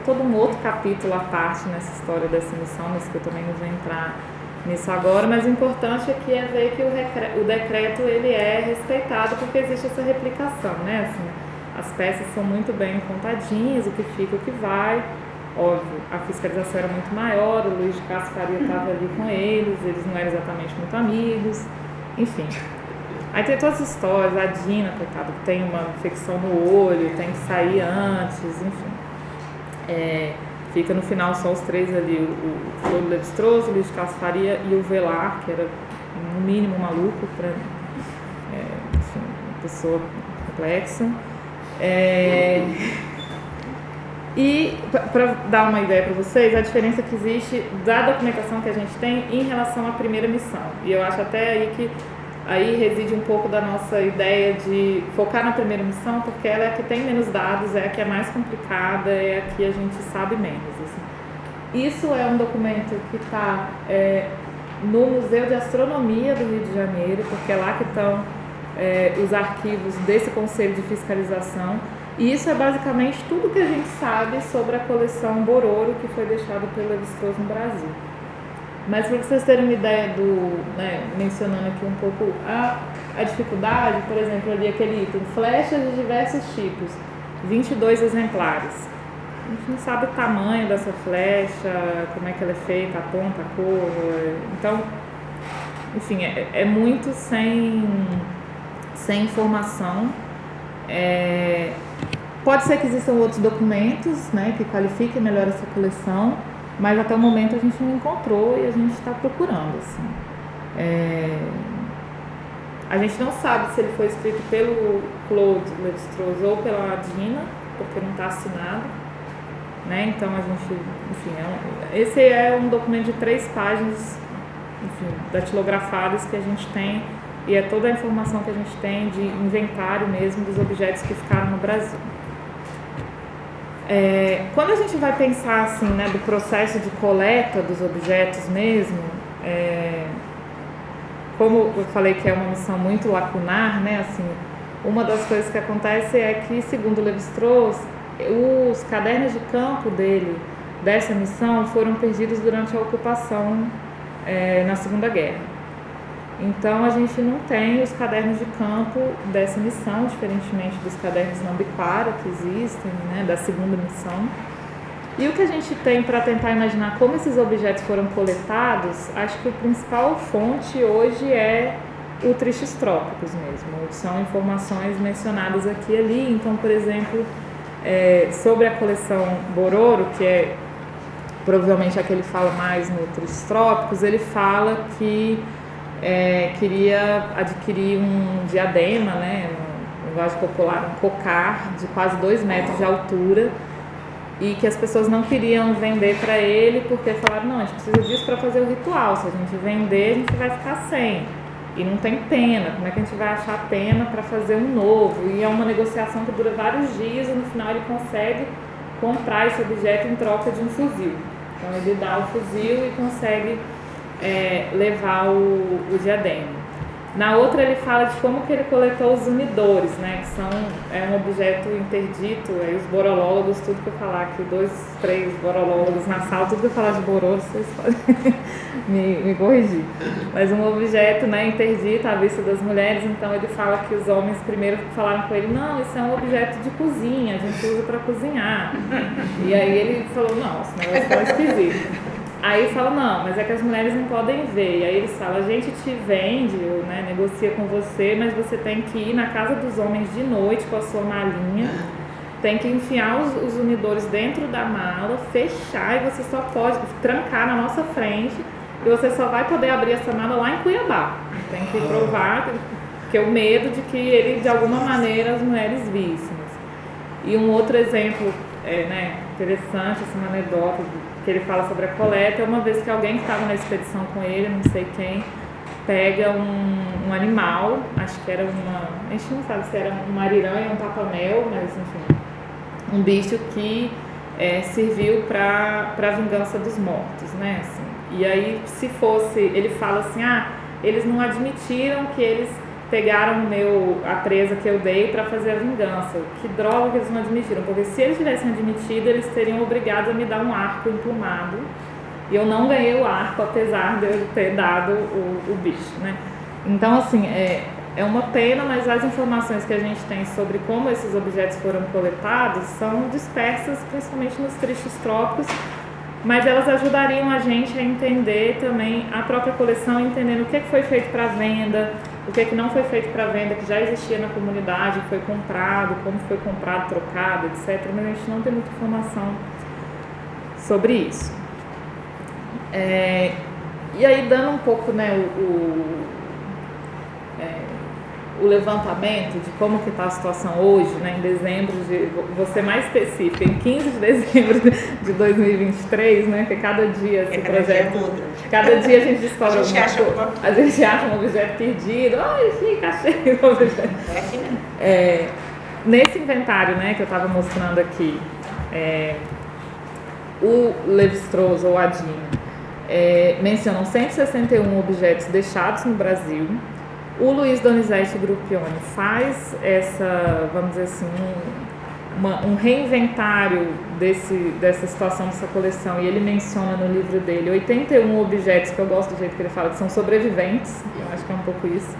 todo um outro capítulo à parte nessa história dessa missão, nesse que eu também não vou entrar nisso agora, mas o importante aqui é ver que o decreto ele é respeitado porque existe essa replicação, né? Assim, as peças são muito bem contadinhas, o que fica, o que vai. Óbvio, a fiscalização era muito maior, o Luiz de Castro Faria estava ali com eles não eram exatamente muito amigos, enfim. Aí tem todas as histórias, a Dina, coitada, que tem uma infecção no olho, tem que sair antes, enfim. Fica no final só os três ali, o Flor Lévi-Strauss, o Luiz de Castro Faria e o Velar, que era no mínimo maluco, enfim, uma pessoa complexa. E para dar uma ideia para vocês, a diferença que existe da documentação que a gente tem em relação à primeira missão. E eu acho até aí que aí reside um pouco da nossa ideia de focar na primeira missão, porque ela é a que tem menos dados, é a que é mais complicada, é a que a gente sabe menos. Assim. Isso é um documento que está no Museu de Astronomia do Rio de Janeiro, porque é lá que estão os arquivos desse Conselho de Fiscalização. E isso é basicamente tudo que a gente sabe sobre a coleção Bororo, que foi deixada pelo Lévi-Strauss no Brasil. Mas para vocês terem uma ideia mencionando aqui um pouco a dificuldade, por exemplo, ali aquele item, flechas de diversos tipos, 22 exemplares. A gente não sabe o tamanho dessa flecha, como é que ela é feita, a ponta, a cor. Então, enfim, é muito sem informação. Pode ser que existam outros documentos, né, que qualifiquem melhor essa coleção, mas até o momento a gente não encontrou e a gente está procurando. Assim. A gente não sabe se ele foi escrito pelo Claude Lévi-Strauss ou pela Dina, porque não está assinado. Né? Então a gente, enfim, esse é um documento de 3 páginas, enfim, datilografadas que a gente tem, e é toda a informação que a gente tem de inventário mesmo dos objetos que ficaram no Brasil. Quando a gente vai pensar assim, né, do processo de coleta dos objetos mesmo, como eu falei que é uma missão muito lacunar, né, assim, uma das coisas que acontece é que, segundo Lévi-Strauss, os cadernos de campo dessa missão foram perdidos durante a ocupação na Segunda Guerra. Então a gente não tem os cadernos de campo dessa missão, diferentemente dos cadernos Nambiquara que existem, né, da segunda missão. E o que a gente tem para tentar imaginar como esses objetos foram coletados, acho que a principal fonte hoje é o Tristes Trópicos mesmo. São informações mencionadas aqui e ali. Então, por exemplo, sobre a coleção Bororo, que é provavelmente a que ele fala mais no Tristes Trópicos, ele fala que queria adquirir um diadema, né, no linguagem popular, um cocar de quase 2 metros de altura, e que as pessoas não queriam vender para ele porque falaram, não, a gente precisa disso para fazer o ritual, se a gente vender a gente vai ficar sem, e não tem pena, como é que a gente vai achar pena para fazer um novo? E é uma negociação que dura vários dias e no final ele consegue comprar esse objeto em troca de um fuzil. Então ele dá o fuzil e consegue levar o diadema. Na outra ele fala de como que ele coletou os unidores, né, que é um objeto interdito, aí os borolólogos, tudo que eu falar aqui, 2, 3 borolólogos na sala, tudo que eu falar de borolo, vocês podem me corrigir. Mas um objeto, né, interdito à vista das mulheres, então ele fala que os homens primeiro falaram com ele, não, isso é um objeto de cozinha, a gente usa para cozinhar. E aí ele falou, não, esse negócio tá esquisito. Aí fala, não, mas é que as mulheres não podem ver. E aí eles falam, a gente te vende, né, negocia com você, mas você tem que ir na casa dos homens de noite com a sua malinha, tem que enfiar os unidores dentro da mala, fechar, e você só pode trancar na nossa frente, e você só vai poder abrir essa mala lá em Cuiabá. Tem que provar, que é o medo de que ele, de alguma maneira, as mulheres vissem. E um outro exemplo, né, interessante, assim, uma anedota que ele fala sobre a coleta, é uma vez que alguém que estava na expedição com ele, não sei quem, pega um animal, acho que era a gente não sabe se era uma ariranha ou um papamel, mas enfim, um bicho que serviu para a vingança dos mortos, né, assim. E aí, se fosse, ele fala assim, eles não admitiram que eles pegaram a presa que eu dei para fazer a vingança. Que droga que eles não admitiram, porque se eles tivessem admitido, eles teriam obrigado a me dar um arco emplumado. E eu não ganhei o arco, apesar de eu ter dado o bicho, né? Então, assim, é uma pena, mas as informações que a gente tem sobre como esses objetos foram coletados são dispersas, principalmente nos tristes trópicos, mas elas ajudariam a gente a entender também a própria coleção, entendendo o que foi feito para venda, o que não foi feito para venda, que já existia na comunidade, foi comprado, como foi comprado, trocado, etc. Mas a gente não tem muita informação sobre isso. E aí, dando um pouco, né, o levantamento de como que está a situação hoje, né, em dezembro, vou ser mais específica, em 15 de dezembro de 2023, né, que cada dia esse projeto, cada dia a gente descobre alguma coisa, a gente acha um objeto perdido, fica cheio de objeto. Nesse inventário, né, que eu estava mostrando aqui, o Levi-Strauss ou Adino mencionam 161 objetos deixados no Brasil. O Luiz Donizete Gruppioni faz vamos dizer assim, um reinventário dessa situação, dessa coleção, e ele menciona no livro dele 81 objetos, que eu gosto do jeito que ele fala, que são sobreviventes, eu acho que é um pouco isso.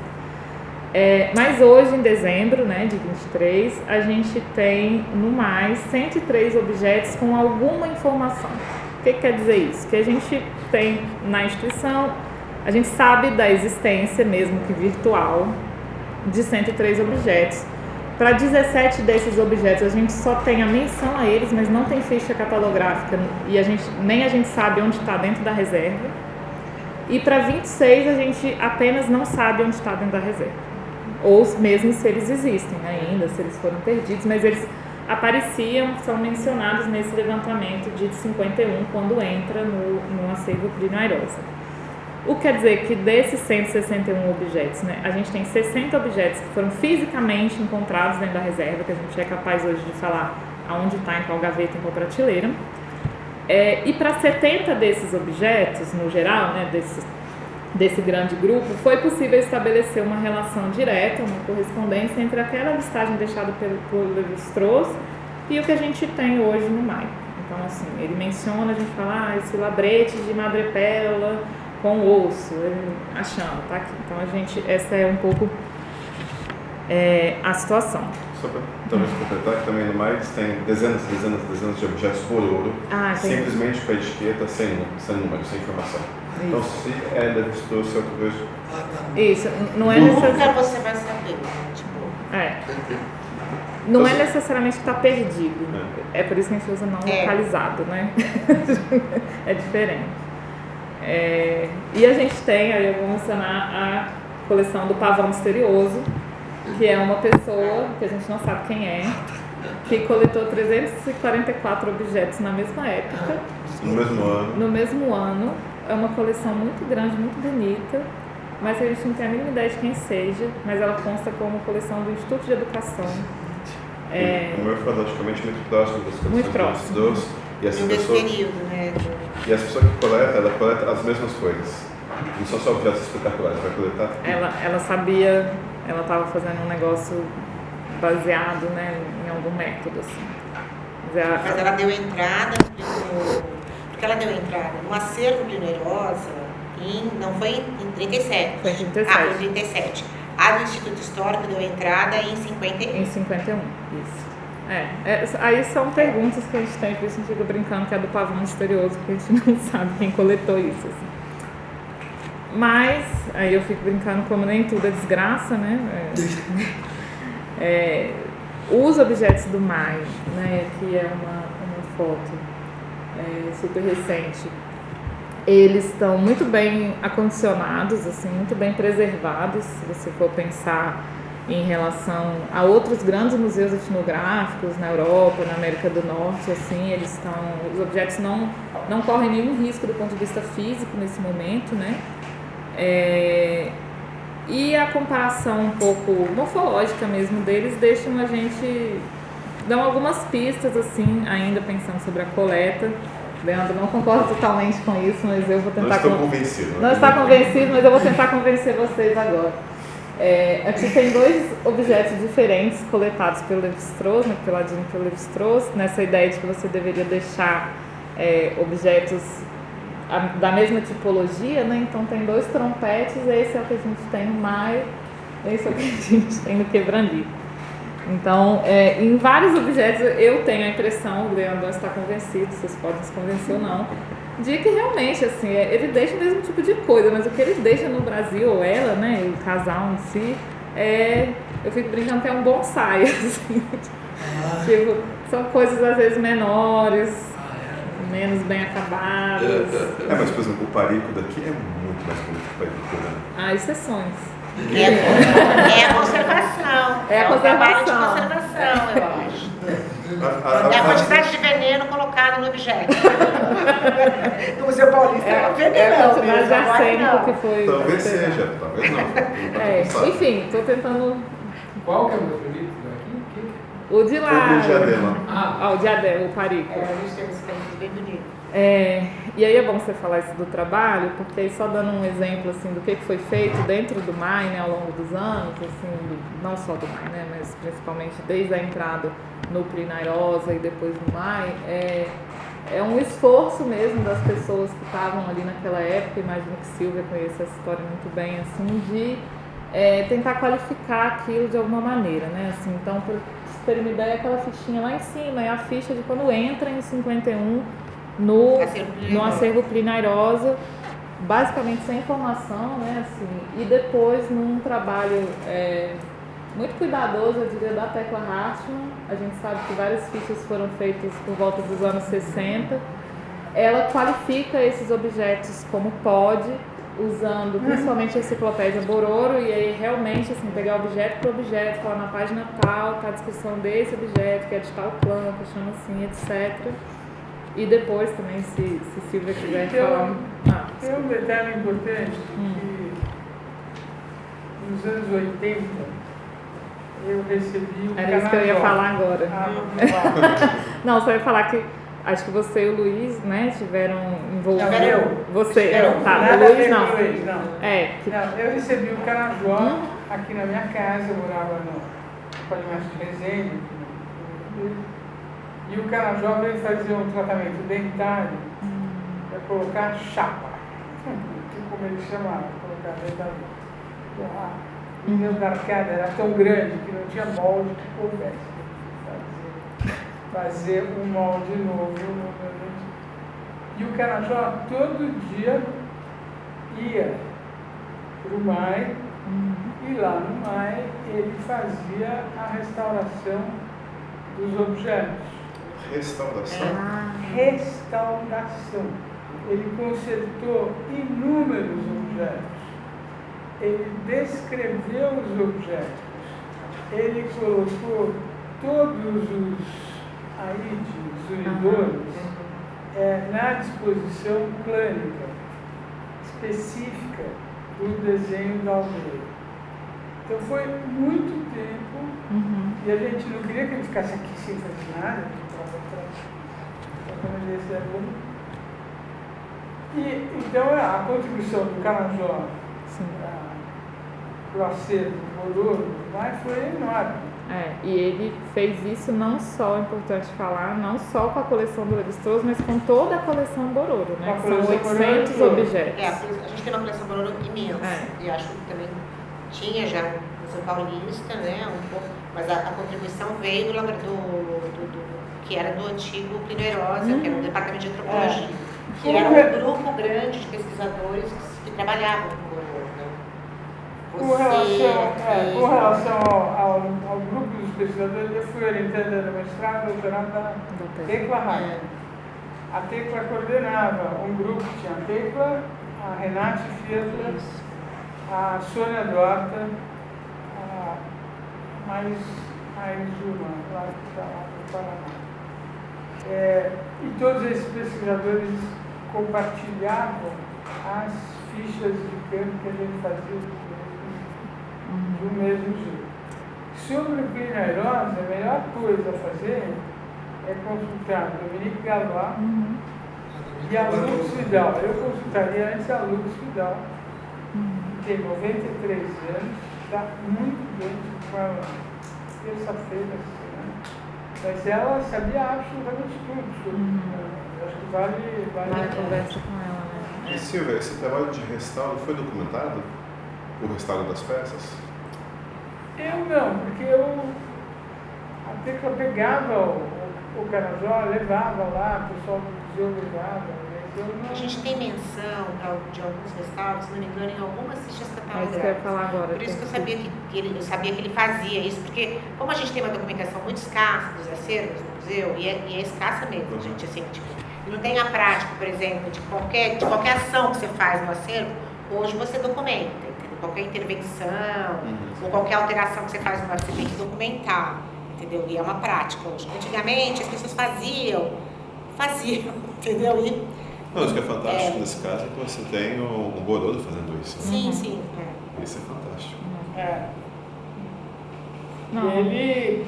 Mas hoje, em dezembro, né, de 23, a gente tem, no mais, 103 objetos com alguma informação. O que quer dizer isso? Que a gente tem na instituição, a gente sabe da existência, mesmo que virtual, de 103 objetos. Para 17 desses objetos, a gente só tem a menção a eles, mas não tem ficha catalográfica, e nem a gente sabe onde está dentro da reserva. E para 26, a gente apenas não sabe onde está dentro da reserva. Ou mesmo se eles existem ainda, se eles foram perdidos, mas eles apareciam, são mencionados nesse levantamento de 51, quando entra no acervo Plínio Airosa. O que quer dizer que desses 161 objetos, né, a gente tem 60 objetos que foram fisicamente encontrados dentro da reserva, que a gente é capaz hoje de falar aonde está, em qual gaveta, em qual prateleira. E para 70 desses objetos, no geral, né, desse grande grupo, foi possível estabelecer uma relação direta, uma correspondência entre aquela listagem deixada por Levi-Strauss e o que a gente tem hoje no MAI. Então, assim, ele menciona, a gente fala, esse labrete de madrepérola com osso, achando, tá aqui. Então, essa é um pouco a situação. Só para talvez completar, que também no mais tem dezenas de objetos por ouro, simplesmente com a etiqueta sem número, sem informação. Isso. Então, se Levi-Strauss, eu talvez... Isso, não é necessariamente... Nunca você vai saber, tipo... Não é necessariamente que está perdido. É por isso que a gente usa não localizado, né? É diferente. E a gente tem, aí eu vou mencionar a coleção do Pavão Misterioso, que é uma pessoa que a gente não sabe quem é, que coletou 344 objetos na mesma época. No mesmo ano. No mesmo ano. É uma coleção muito grande, muito bonita, mas a gente não tem a mínima ideia de quem seja, mas ela consta como coleção do Instituto de Educação. O meu foi logicamente muito próximo das coleções muito próximo. dos e essa pessoa, período, né? E essa pessoa que coleta, ela coleta as mesmas coisas. Não são só objetos espetaculares, vai coletar tudo. Ela sabia, ela estava fazendo um negócio baseado, né, em algum método, assim. Mas ela deu entrada, porque ela deu entrada no acervo de Nerosa, não foi em 37. Foi em 37. Foi em 37. A do Instituto Histórico deu entrada em 51. Em 51, isso. Aí são perguntas que a gente tem, por isso a gente fica brincando que é do pavão misterioso, porque a gente não sabe quem coletou isso, assim. Mas, aí eu fico brincando como nem tudo é desgraça, né? Os objetos do MAI, né? Aqui é uma foto super recente. Eles estão muito bem acondicionados, assim, muito bem preservados, se você for pensar em relação a outros grandes museus etnográficos na Europa, na América do Norte, assim, os objetos não correm nenhum risco do ponto de vista físico nesse momento, né? E a comparação um pouco morfológica mesmo deles dão algumas pistas, assim, ainda pensando sobre a coleta. Leandro não concorda totalmente com isso, mas eu vou tentar... Não estou convencido. Não está convencido, mas eu vou tentar convencer vocês agora. Aqui tem 2 objetos diferentes coletados pelo Lévi-Strauss, né, pelo Ladino e pelo Lévi-Strauss, nessa ideia de que você deveria deixar objetos da mesma tipologia, né? Então tem 2 trompetes, esse é o que a gente tem no Maio, esse é o que a gente tem no Quebrandi. Então, em vários objetos eu tenho a impressão, o Leandro está convencido, vocês podem se convencer ou não, de que realmente, assim, ele deixa o mesmo tipo de coisa, mas o que ele deixa no Brasil, ou ela, né, o casal em si, eu fico brincando que é um bonsai, assim. Tipo, são coisas às vezes menores, menos bem acabadas. Mas, por exemplo, o parico daqui é muito mais bonito que o parico do Rio. Há exceções. É a conservação. É a um trabalho de conservação. conservação, eu acho. É a quantidade de veneno colocado no objeto. No Museu Paulista é veneno. A quantidade de arsênico que foi... Talvez seja, talvez não. Enfim, estou tentando... Qual que é o meu favorito daqui? O de lá... O diadema. O diadema, o parico. A gente tem uns campos bem bonitos. E aí é bom você falar isso do trabalho, porque aí só dando um exemplo assim, do que foi feito dentro do MAI, né, ao longo dos anos, assim, não só do MAI, né, mas principalmente desde a entrada no Pri Nairosa e depois no MAI, é um esforço mesmo das pessoas que estavam ali naquela época, imagino que Silvia conhece essa história muito bem, assim, de tentar qualificar aquilo de alguma maneira, né, assim, então, para vocês terem uma ideia, aquela fichinha lá em cima é a ficha de quando entra em 51 no acervo Pri Nairosa, basicamente sem informação, né, assim, e depois num trabalho muito cuidadoso, eu diria, da Tecla Hartmann. A gente sabe que várias fichas foram feitas por volta dos anos 60. Ela qualifica esses objetos como pode, usando principalmente a enciclopédia Bororo, e aí realmente assim, pegar objeto por objeto, falar na página tal, tá a descrição desse objeto, que é de tal planta, chama assim, etc. E depois também, se Silvia quiser falar... Tem um detalhe importante, que nos anos 80 eu recebi o Canajó. Era isso que eu ia falar agora. Não, só ia falar que acho que você e o Luiz, né, tiveram envolvidos... Não, era eu. Você, tá, Nada o Luiz não. Não, eu recebi o Canajó aqui na minha casa, eu morava no Polimestre de Resende, e o Canajó veio fazer um tratamento dentário para colocar chapa, como ele chamava, colocar dentadura. O meu da arcada era tão grande que não tinha molde que coubesse fazer um molde novo no meu dente. E o Canajó todo dia ia para o MAI, e lá no MAI ele fazia a restauração dos objetos. Restauração? Restauração. Ele consertou inúmeros objetos. Ele descreveu os objetos. Ele colocou todos os unidores na disposição plânica específica do desenho da aldeia. Então foi muito tempo e a gente não queria que ele ficasse aqui sem fazer nada. E, então, a contribuição do Canajó para o acervo Bororo foi enorme. E ele fez isso não só, é importante falar, não só com a coleção do Levi-Strauss, mas com toda a coleção Bororo, né? São 800 objetos. A gente tem uma coleção Bororo imensa. E acho que também tinha já no Museu Paulista, né? Um pouco, mas a contribuição veio que era do antigo Plínio Herosa, que era um departamento de antropologia. Que era um grupo grande de pesquisadores que trabalhavam com o Bororo, né? Com relação ao grupo dos pesquisadores, eu fui orientando no mestrado e doutorado da Tecla Hagen. A Tecla coordenava um grupo, tinha a Tecla, a Renate Fiedler, a Sônia Dorta, mais uma, lá que está lá no Paraná. E todos esses pesquisadores compartilhavam as fichas de campo que a gente fazia do mesmo jeito. Sobre o Plínio Herosa, a melhor coisa a fazer é consultar Dominique Galois e a Lux Vidal. Eu consultaria antes a Lux Vidal, que tem 93 anos, está muito bem com ela. Terça-feira, né? Mas ela sabia absolutamente tudo sobre acho que vale a conversa com ela, né? E Silvia, esse trabalho de restauro foi documentado? O restauro das peças? Eu não, porque a Tecla pegava o Canajó, levava lá, o pessoal do museu levava. A gente tem menção de alguns restauros, se não me engano, em algumas fichas catalogadas. Isso que eu ia falar agora. Por isso que eu sabia que ele fazia isso, porque como a gente tem uma documentação muito escassa dos acervos no museu, e é escassa mesmo, gente, assim, tipo, e não tem a prática, por exemplo, de qualquer ação que você faz no acervo, hoje você documenta, entendeu? Qualquer intervenção, ou qualquer alteração que você faz no acervo, você tem que documentar, entendeu? E é uma prática hoje. Antigamente as pessoas faziam, entendeu? Não, isso que é fantástico nesse caso é que você tem um Bororo fazendo isso. Sim, sim. Isso é fantástico. E ele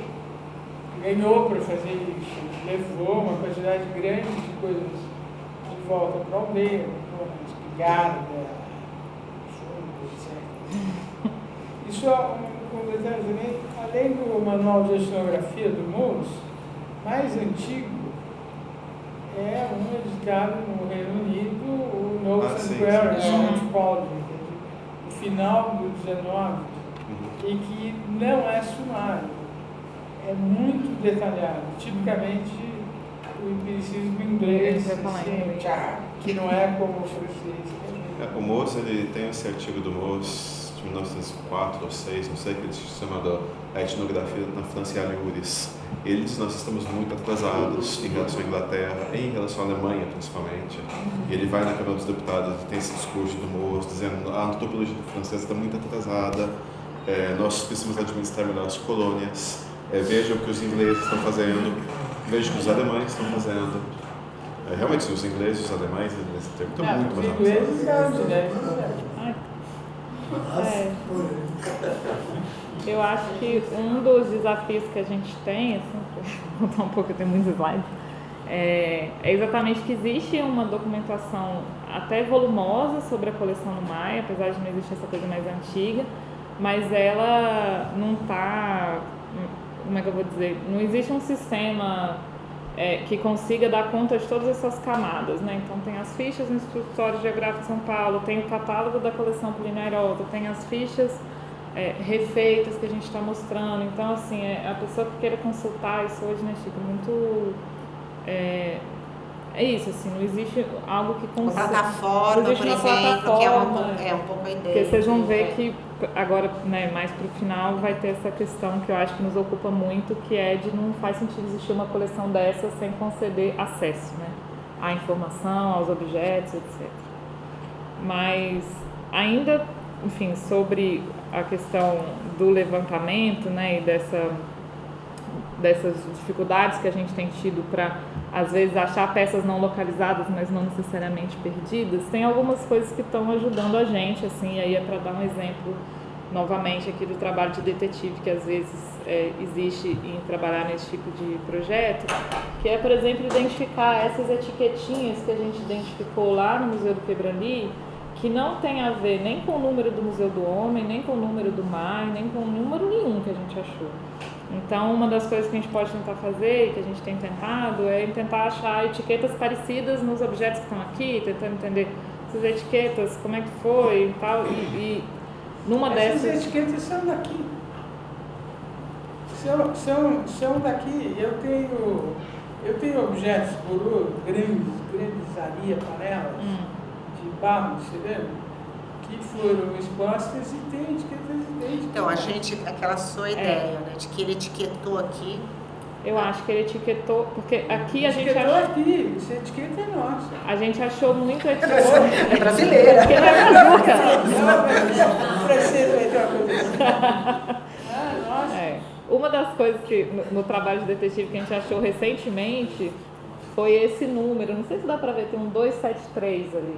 ganhou para fazer isso, levou uma quantidade grande de coisas de volta para a aldeia, espingarda, chumbo, etc. Isso é um detalhe também, além do manual de etnografia do MUS, mais antigo, é um editado no Reino Unido, o Notes and Queries, no final do 19, e que não é sumário, é muito detalhado. Tipicamente, o empiricismo inglês, assim, que não é como o francês. O MUS, ele tem esse artigo do MUS de 1904 ou 1906, não sei, que ele se chama a etnografia na França e Alures. Ele diz que nós estamos muito atrasados em relação à Inglaterra, em relação à Alemanha principalmente. E ele vai na Câmara dos Deputados, tem esse discurso do MUS, dizendo que a antropologia francesa está muito atrasada, nós precisamos administrar melhor as colônias, vejam o que os ingleses estão fazendo, vejam o que os alemães estão fazendo. Realmente, os ingleses e os alemães, eles estão muito mais avançados. Os ingleses, né? Eu acho que um dos desafios que a gente tem, assim, vou voltar um pouco, eu tenho muitos slides, é exatamente que existe uma documentação até volumosa sobre a coleção no Maia, apesar de não existir essa coisa mais antiga, mas ela não está, como é que eu vou dizer, não existe um sistema que consiga dar conta de todas essas camadas, né? Então tem as fichas no Instituto Geográfico de São Paulo, tem o catálogo da coleção Plínio Herosa, tem as fichas refeitas que a gente está mostrando. Então, assim, a pessoa que queira consultar isso hoje, né, Chico, muito... É isso, assim, não existe algo que consiga... Uma plataforma, por exemplo, que é um pouco a ideia. Porque vocês vão ver que agora, né, mais para o final, vai ter essa questão que eu acho que nos ocupa muito, que é de não faz sentido existir uma coleção dessa sem conceder acesso, né, à informação, aos objetos, etc. Mas ainda, enfim, sobre a questão do levantamento, né, e dessas dificuldades que a gente tem tido para, às vezes, achar peças não localizadas, mas não necessariamente perdidas, tem algumas coisas que estão ajudando a gente, assim, e aí é para dar um exemplo novamente aqui do trabalho de detetive que às vezes existe em trabalhar nesse tipo de projeto, que é, por exemplo, identificar essas etiquetinhas que a gente identificou lá no Museu do Quebrani, que não tem a ver nem com o número do Museu do Homem, nem com o número do mar, nem com número nenhum que a gente achou. Então, uma das coisas que a gente pode tentar fazer, que a gente tem tentado, é tentar achar etiquetas parecidas nos objetos que estão aqui, tentando entender essas etiquetas, como é que foi e tal, e numa Essas dessas... etiquetas são daqui. São daqui. Eu tenho objetos por grandes areias, panelas, de barro, você lembra? Que foram expostas e tem etiquetas idênticas. Então, aquela sua ideia, né, de que ele etiquetou aqui. Eu acho que ele etiquetou, porque aqui a gente Etiquetou achou... aqui, essa etiqueta é nossa. A gente achou muito É brasileira. Porque não é brazuca. O francês vai ter uma coisa assim. Nossa. Uma das coisas que no trabalho de detetive que a gente achou recentemente foi esse número, não sei se dá pra ver, tem um 273 ali.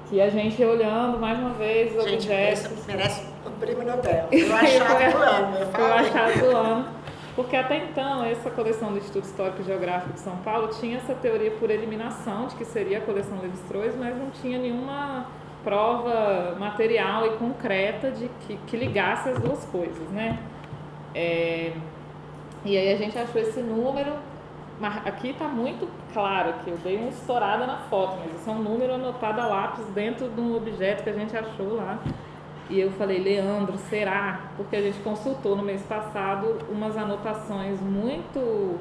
Que a gente olhando mais uma vez os Gente, objetos. isso merece o prêmio Nobel. Eu achado do ano. Foi o achado do ano. Porque até então, essa coleção do Instituto Histórico e Geográfico de São Paulo tinha essa teoria por eliminação de que seria a coleção Lévi-Strauss, mas não tinha nenhuma prova material e concreta de que ligasse as duas coisas, né? E aí a gente achou esse número, mas aqui está muito claro que eu dei uma estourada na foto, mas isso é um número anotado a lápis dentro de um objeto que a gente achou lá. E eu falei, Leandro, será? Porque a gente consultou no mês passado umas anotações muito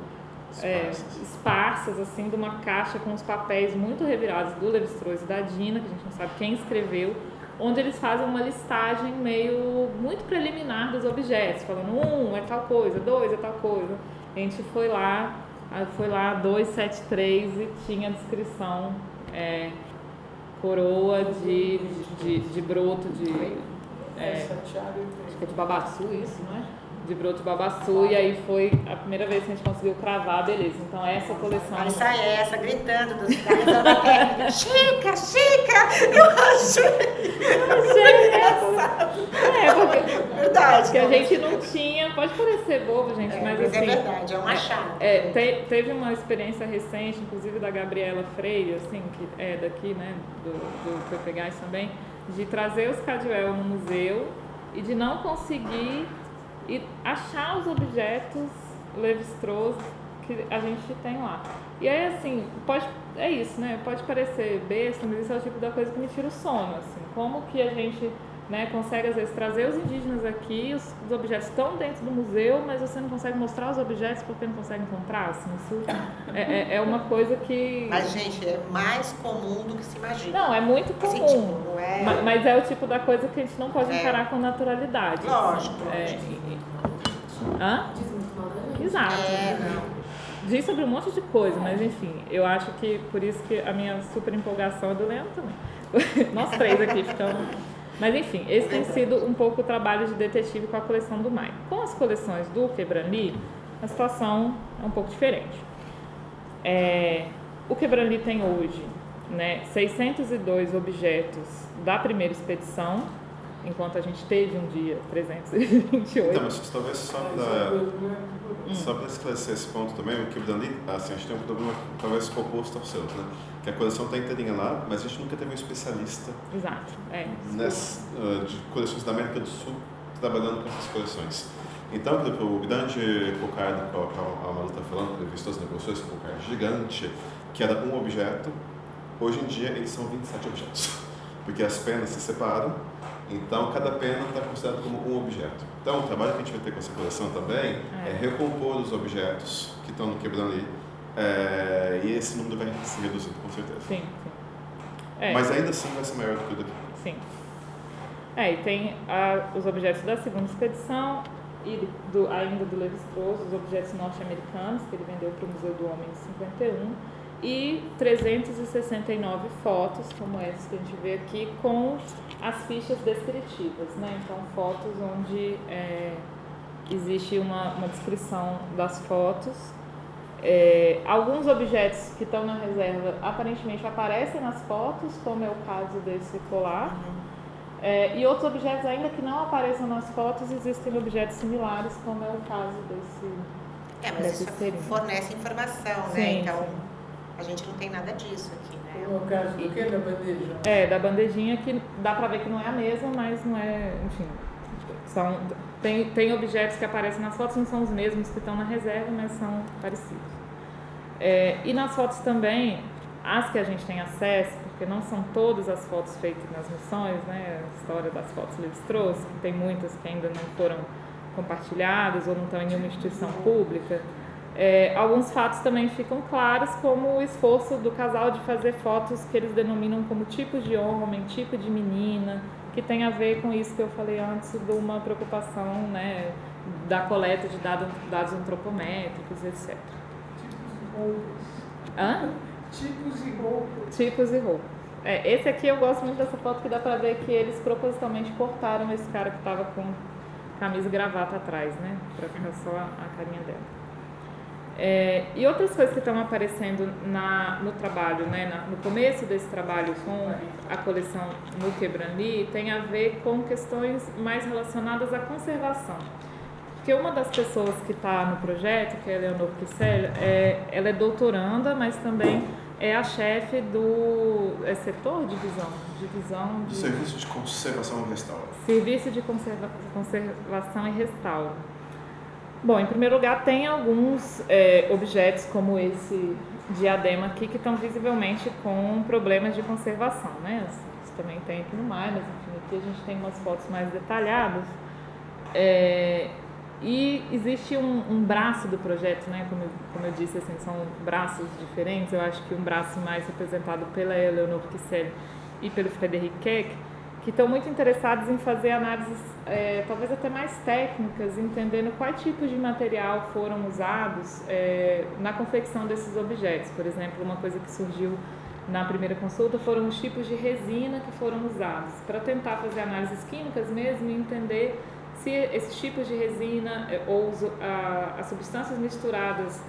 esparsas, assim, de uma caixa com os papéis muito revirados do Lévi-Strauss e da Dina, que a gente não sabe quem escreveu, onde eles fazem uma listagem meio muito preliminar dos objetos, falando é tal coisa, 2 é tal coisa. A gente foi lá 273 e tinha a descrição coroa de broto de... acho que é de babaçu isso, não é? De broto de babaçu, e aí foi a primeira vez que a gente conseguiu cravar, beleza. Então essa coleção... Aí sai essa, gritando da técnica, Chica, eu achei engraçado. Verdade. Porque a gente não tinha, pode parecer bobo, gente, mas assim... é verdade, é um achado. Teve uma experiência recente, inclusive da Gabriela Freire, assim, que é daqui, né, do PPGás também, de trazer os Cadwell no museu e de não conseguir achar os objetos Lévi-Strauss que a gente tem lá. E aí, assim, é isso, né? Pode parecer besta, mas isso é o tipo da coisa que me tira o sono, assim. Como que a gente, né, consegue, às vezes, trazer os indígenas aqui, os objetos estão dentro do museu, mas você não consegue mostrar os objetos porque não consegue encontrar, assim. Isso é uma coisa que... Mas, gente, é mais comum do que se imagina. Não, é muito comum. Assim, tipo, não é... Mas é o tipo da coisa que a gente não pode encarar com naturalidade. Lógico. Hã? Exato. Não. Diz sobre um monte de coisa, mas enfim, eu acho que por isso que a minha super empolgação é do Leandro também. Nós três aqui ficamos. Mas enfim, esse tem sido um pouco o trabalho de detetive com a coleção do Mai. Com as coleções do Quebrani, a situação é um pouco diferente. O Quebrani tem hoje, né, 602 objetos da primeira expedição, enquanto a gente teve um dia 328. Então, mas talvez só para esclarecer esse ponto também, o Quebrani, assim, a gente tem um problema talvez oposto ao seu, né? Que a coleção está inteirinha lá, mas a gente nunca teve um especialista Exato, de coleções da América do Sul trabalhando com essas coleções. Então, por exemplo, o grande cocardo que a Malu está falando, que revistou as negociações, um cocardo gigante, que era um objeto, hoje em dia eles são 27 objetos, porque as penas se separam. Então, cada pena está considerada como um objeto. Então, o trabalho que a gente vai ter com essa coleção também é recompor os objetos que estão no Quebrani, e esse número vai se reduzindo, com certeza. Sim. Mas ainda assim vai ser maior do que o daqui. Sim. E tem os objetos da segunda expedição e ainda do Lévi-Strauss, os objetos norte-americanos, que ele vendeu para o Museu do Homem em 51, e 369 fotos, como essas que a gente vê aqui, com as fichas descritivas, né? Então, fotos onde existe uma descrição das fotos. Alguns objetos que estão na reserva aparentemente aparecem nas fotos, como é o caso desse colar. E outros objetos, ainda que não apareçam nas fotos, existem objetos similares, como é o caso desse. Mas isso fornece informação, né? Sim, Então, sim. A gente não tem nada disso aqui, né? Como é o caso do que da bandeja? Da bandejinha, que dá pra ver que não é a mesma, mas não é, enfim, tem objetos que aparecem nas fotos, não são os mesmos que estão na reserva, mas são parecidos. E nas fotos também, as que a gente tem acesso, porque não são todas as fotos feitas nas missões, né? A história das fotos Lévi-Strauss, que tem muitas que ainda não foram compartilhadas ou não estão em nenhuma instituição pública. Alguns fatos também ficam claros, como o esforço do casal de fazer fotos que eles denominam como tipo de homem, tipo de menina, que tem a ver com isso que eu falei antes, de uma preocupação, né, da coleta de dados antropométricos, etc. Tipos e roupas. Tipos e roupas. Esse aqui eu gosto muito dessa foto, que dá pra ver que eles propositalmente cortaram esse cara que estava com camisa e gravata atrás, né, pra ficar só a carinha dela. E outras coisas que estão aparecendo no trabalho, né, no começo desse trabalho com a coleção no Quebrandi, tem a ver com questões mais relacionadas à conservação. Porque uma das pessoas que está no projeto, que é a Eleonor Kissel, ela é doutoranda, mas também é a chefe do divisão de Serviço de Conservação e Restauro. Serviço de Conservação e Restauro. Bom, em primeiro lugar, tem alguns objetos como esse diadema aqui que estão visivelmente com problemas de conservação, né? Isso também tem aqui no mar, mas enfim, aqui a gente tem umas fotos mais detalhadas. E existe um braço do projeto, né? Como eu disse, assim, são braços diferentes. Eu acho que um braço mais representado pela Eleonor Kissel e pelo Frédéric Keck, que estão muito interessados em fazer análises talvez até mais técnicas, entendendo quais tipos de material foram usados na confecção desses objetos. Por exemplo, uma coisa que surgiu na primeira consulta foram os tipos de resina que foram usados, para tentar fazer análises químicas mesmo e entender se esses tipos de resina ou as substâncias misturadas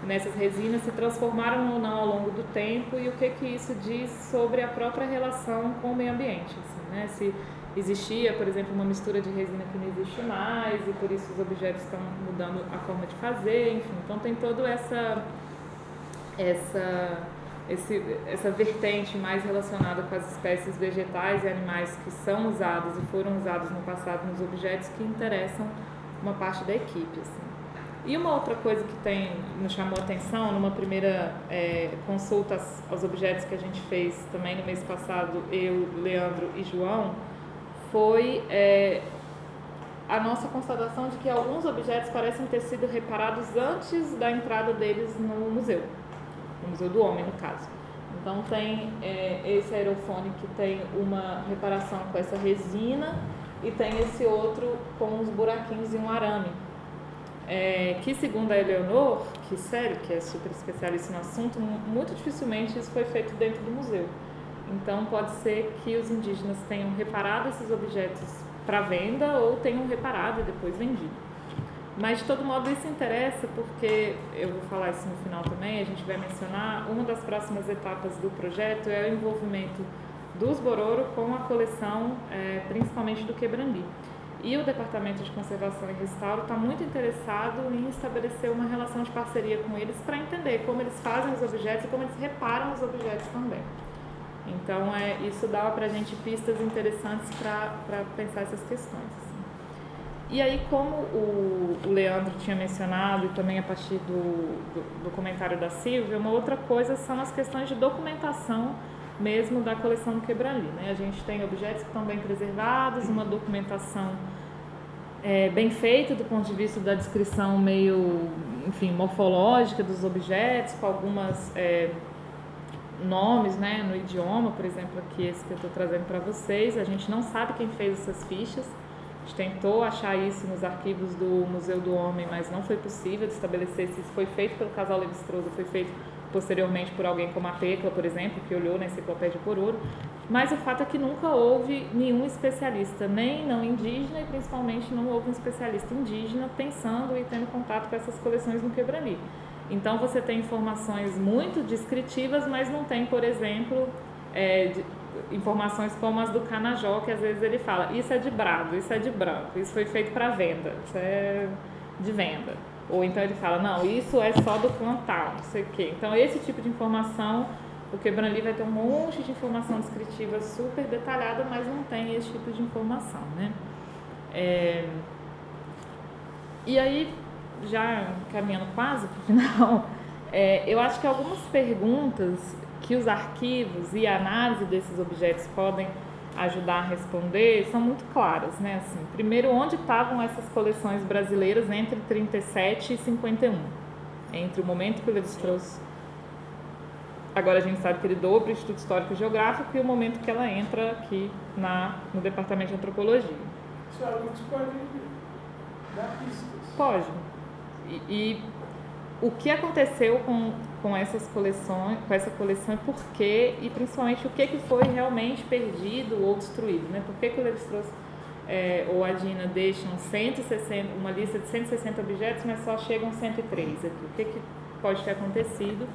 nessas resinas se transformaram ou não ao longo do tempo, e o que isso diz sobre a própria relação com o meio ambiente, assim, né? Se existia, por exemplo, uma mistura de resina que não existe mais e por isso os objetos estão mudando a forma de fazer, enfim. Então tem toda essa vertente mais relacionada com as espécies vegetais e animais que são usados e foram usados no passado nos objetos, que interessam uma parte da equipe, assim. E uma outra coisa que nos chamou a atenção numa primeira consulta aos objetos que a gente fez também no mês passado, eu, Leandro e João, foi a nossa constatação de que alguns objetos parecem ter sido reparados antes da entrada deles no Museu do Homem, no caso. Então tem esse aerofone que tem uma reparação com essa resina e tem esse outro com uns buraquinhos e um arame. Que segundo a Eleonor Kissel, que é super especialista no assunto, muito dificilmente isso foi feito dentro do museu. Então pode ser que os indígenas tenham reparado esses objetos para venda ou tenham reparado e depois vendido. Mas de todo modo isso interessa, porque eu vou falar isso no final também, a gente vai mencionar, uma das próximas etapas do projeto é o envolvimento dos Bororo com a coleção, principalmente do Quebrandi. E o Departamento de Conservação e Restauro está muito interessado em estabelecer uma relação de parceria com eles para entender como eles fazem os objetos e como eles reparam os objetos também. Então, isso dá para a gente pistas interessantes para pensar essas questões. Assim. E aí, como o Leandro tinha mencionado, e também a partir do comentário da Silvia, uma outra coisa são as questões de documentação mesmo da coleção do Quebrandi, né? A gente tem objetos que estão bem preservados, uma documentação bem feita do ponto de vista da descrição meio, enfim, morfológica dos objetos, com algumas nomes, né, no idioma, por exemplo, aqui esse que eu estou trazendo para vocês. A gente não sabe quem fez essas fichas, a gente tentou achar isso nos arquivos do Museu do Homem, mas não foi possível de estabelecer se isso foi feito pelo casal Lévi-Strauss ou foi feito posteriormente por alguém como a Tecla, por exemplo, que olhou na Enciclopédia por Ouro. Mas o fato é que nunca houve nenhum especialista, nem não indígena, e principalmente não houve um especialista indígena pensando e tendo contato com essas coleções no Quebrandi. Então você tem informações muito descritivas, mas não tem, por exemplo, informações como as do Canajó, que às vezes ele fala, isso é de brado, isso é de branco, isso foi feito para venda, isso é de venda. Ou então ele fala, não, isso é só do plantal, não sei o quê. Então esse tipo de informação, o Quebranli vai ter um monte de informação descritiva super detalhada, mas não tem esse tipo de informação, né? E aí, já caminhando quase para o final, eu acho que algumas perguntas que os arquivos e a análise desses objetos podem ajudar a responder são muito claras, né? Assim, primeiro, onde estavam essas coleções brasileiras entre 37 e 51? Entre o momento que o Lévi-Strauss, agora a gente sabe que ele doou para o Instituto Histórico e Geográfico, e o momento que ela entra aqui no Departamento de Antropologia. Os alunos podem dar pistas. Pode. E o que aconteceu com essas coleções, com essa coleção, e por quê, e principalmente o que foi realmente perdido ou destruído, né? Por que o Lévi-Strauss ou a Dina deixam 160, uma lista de 160 objetos, mas só chegam 103 aqui? O que pode ter acontecido?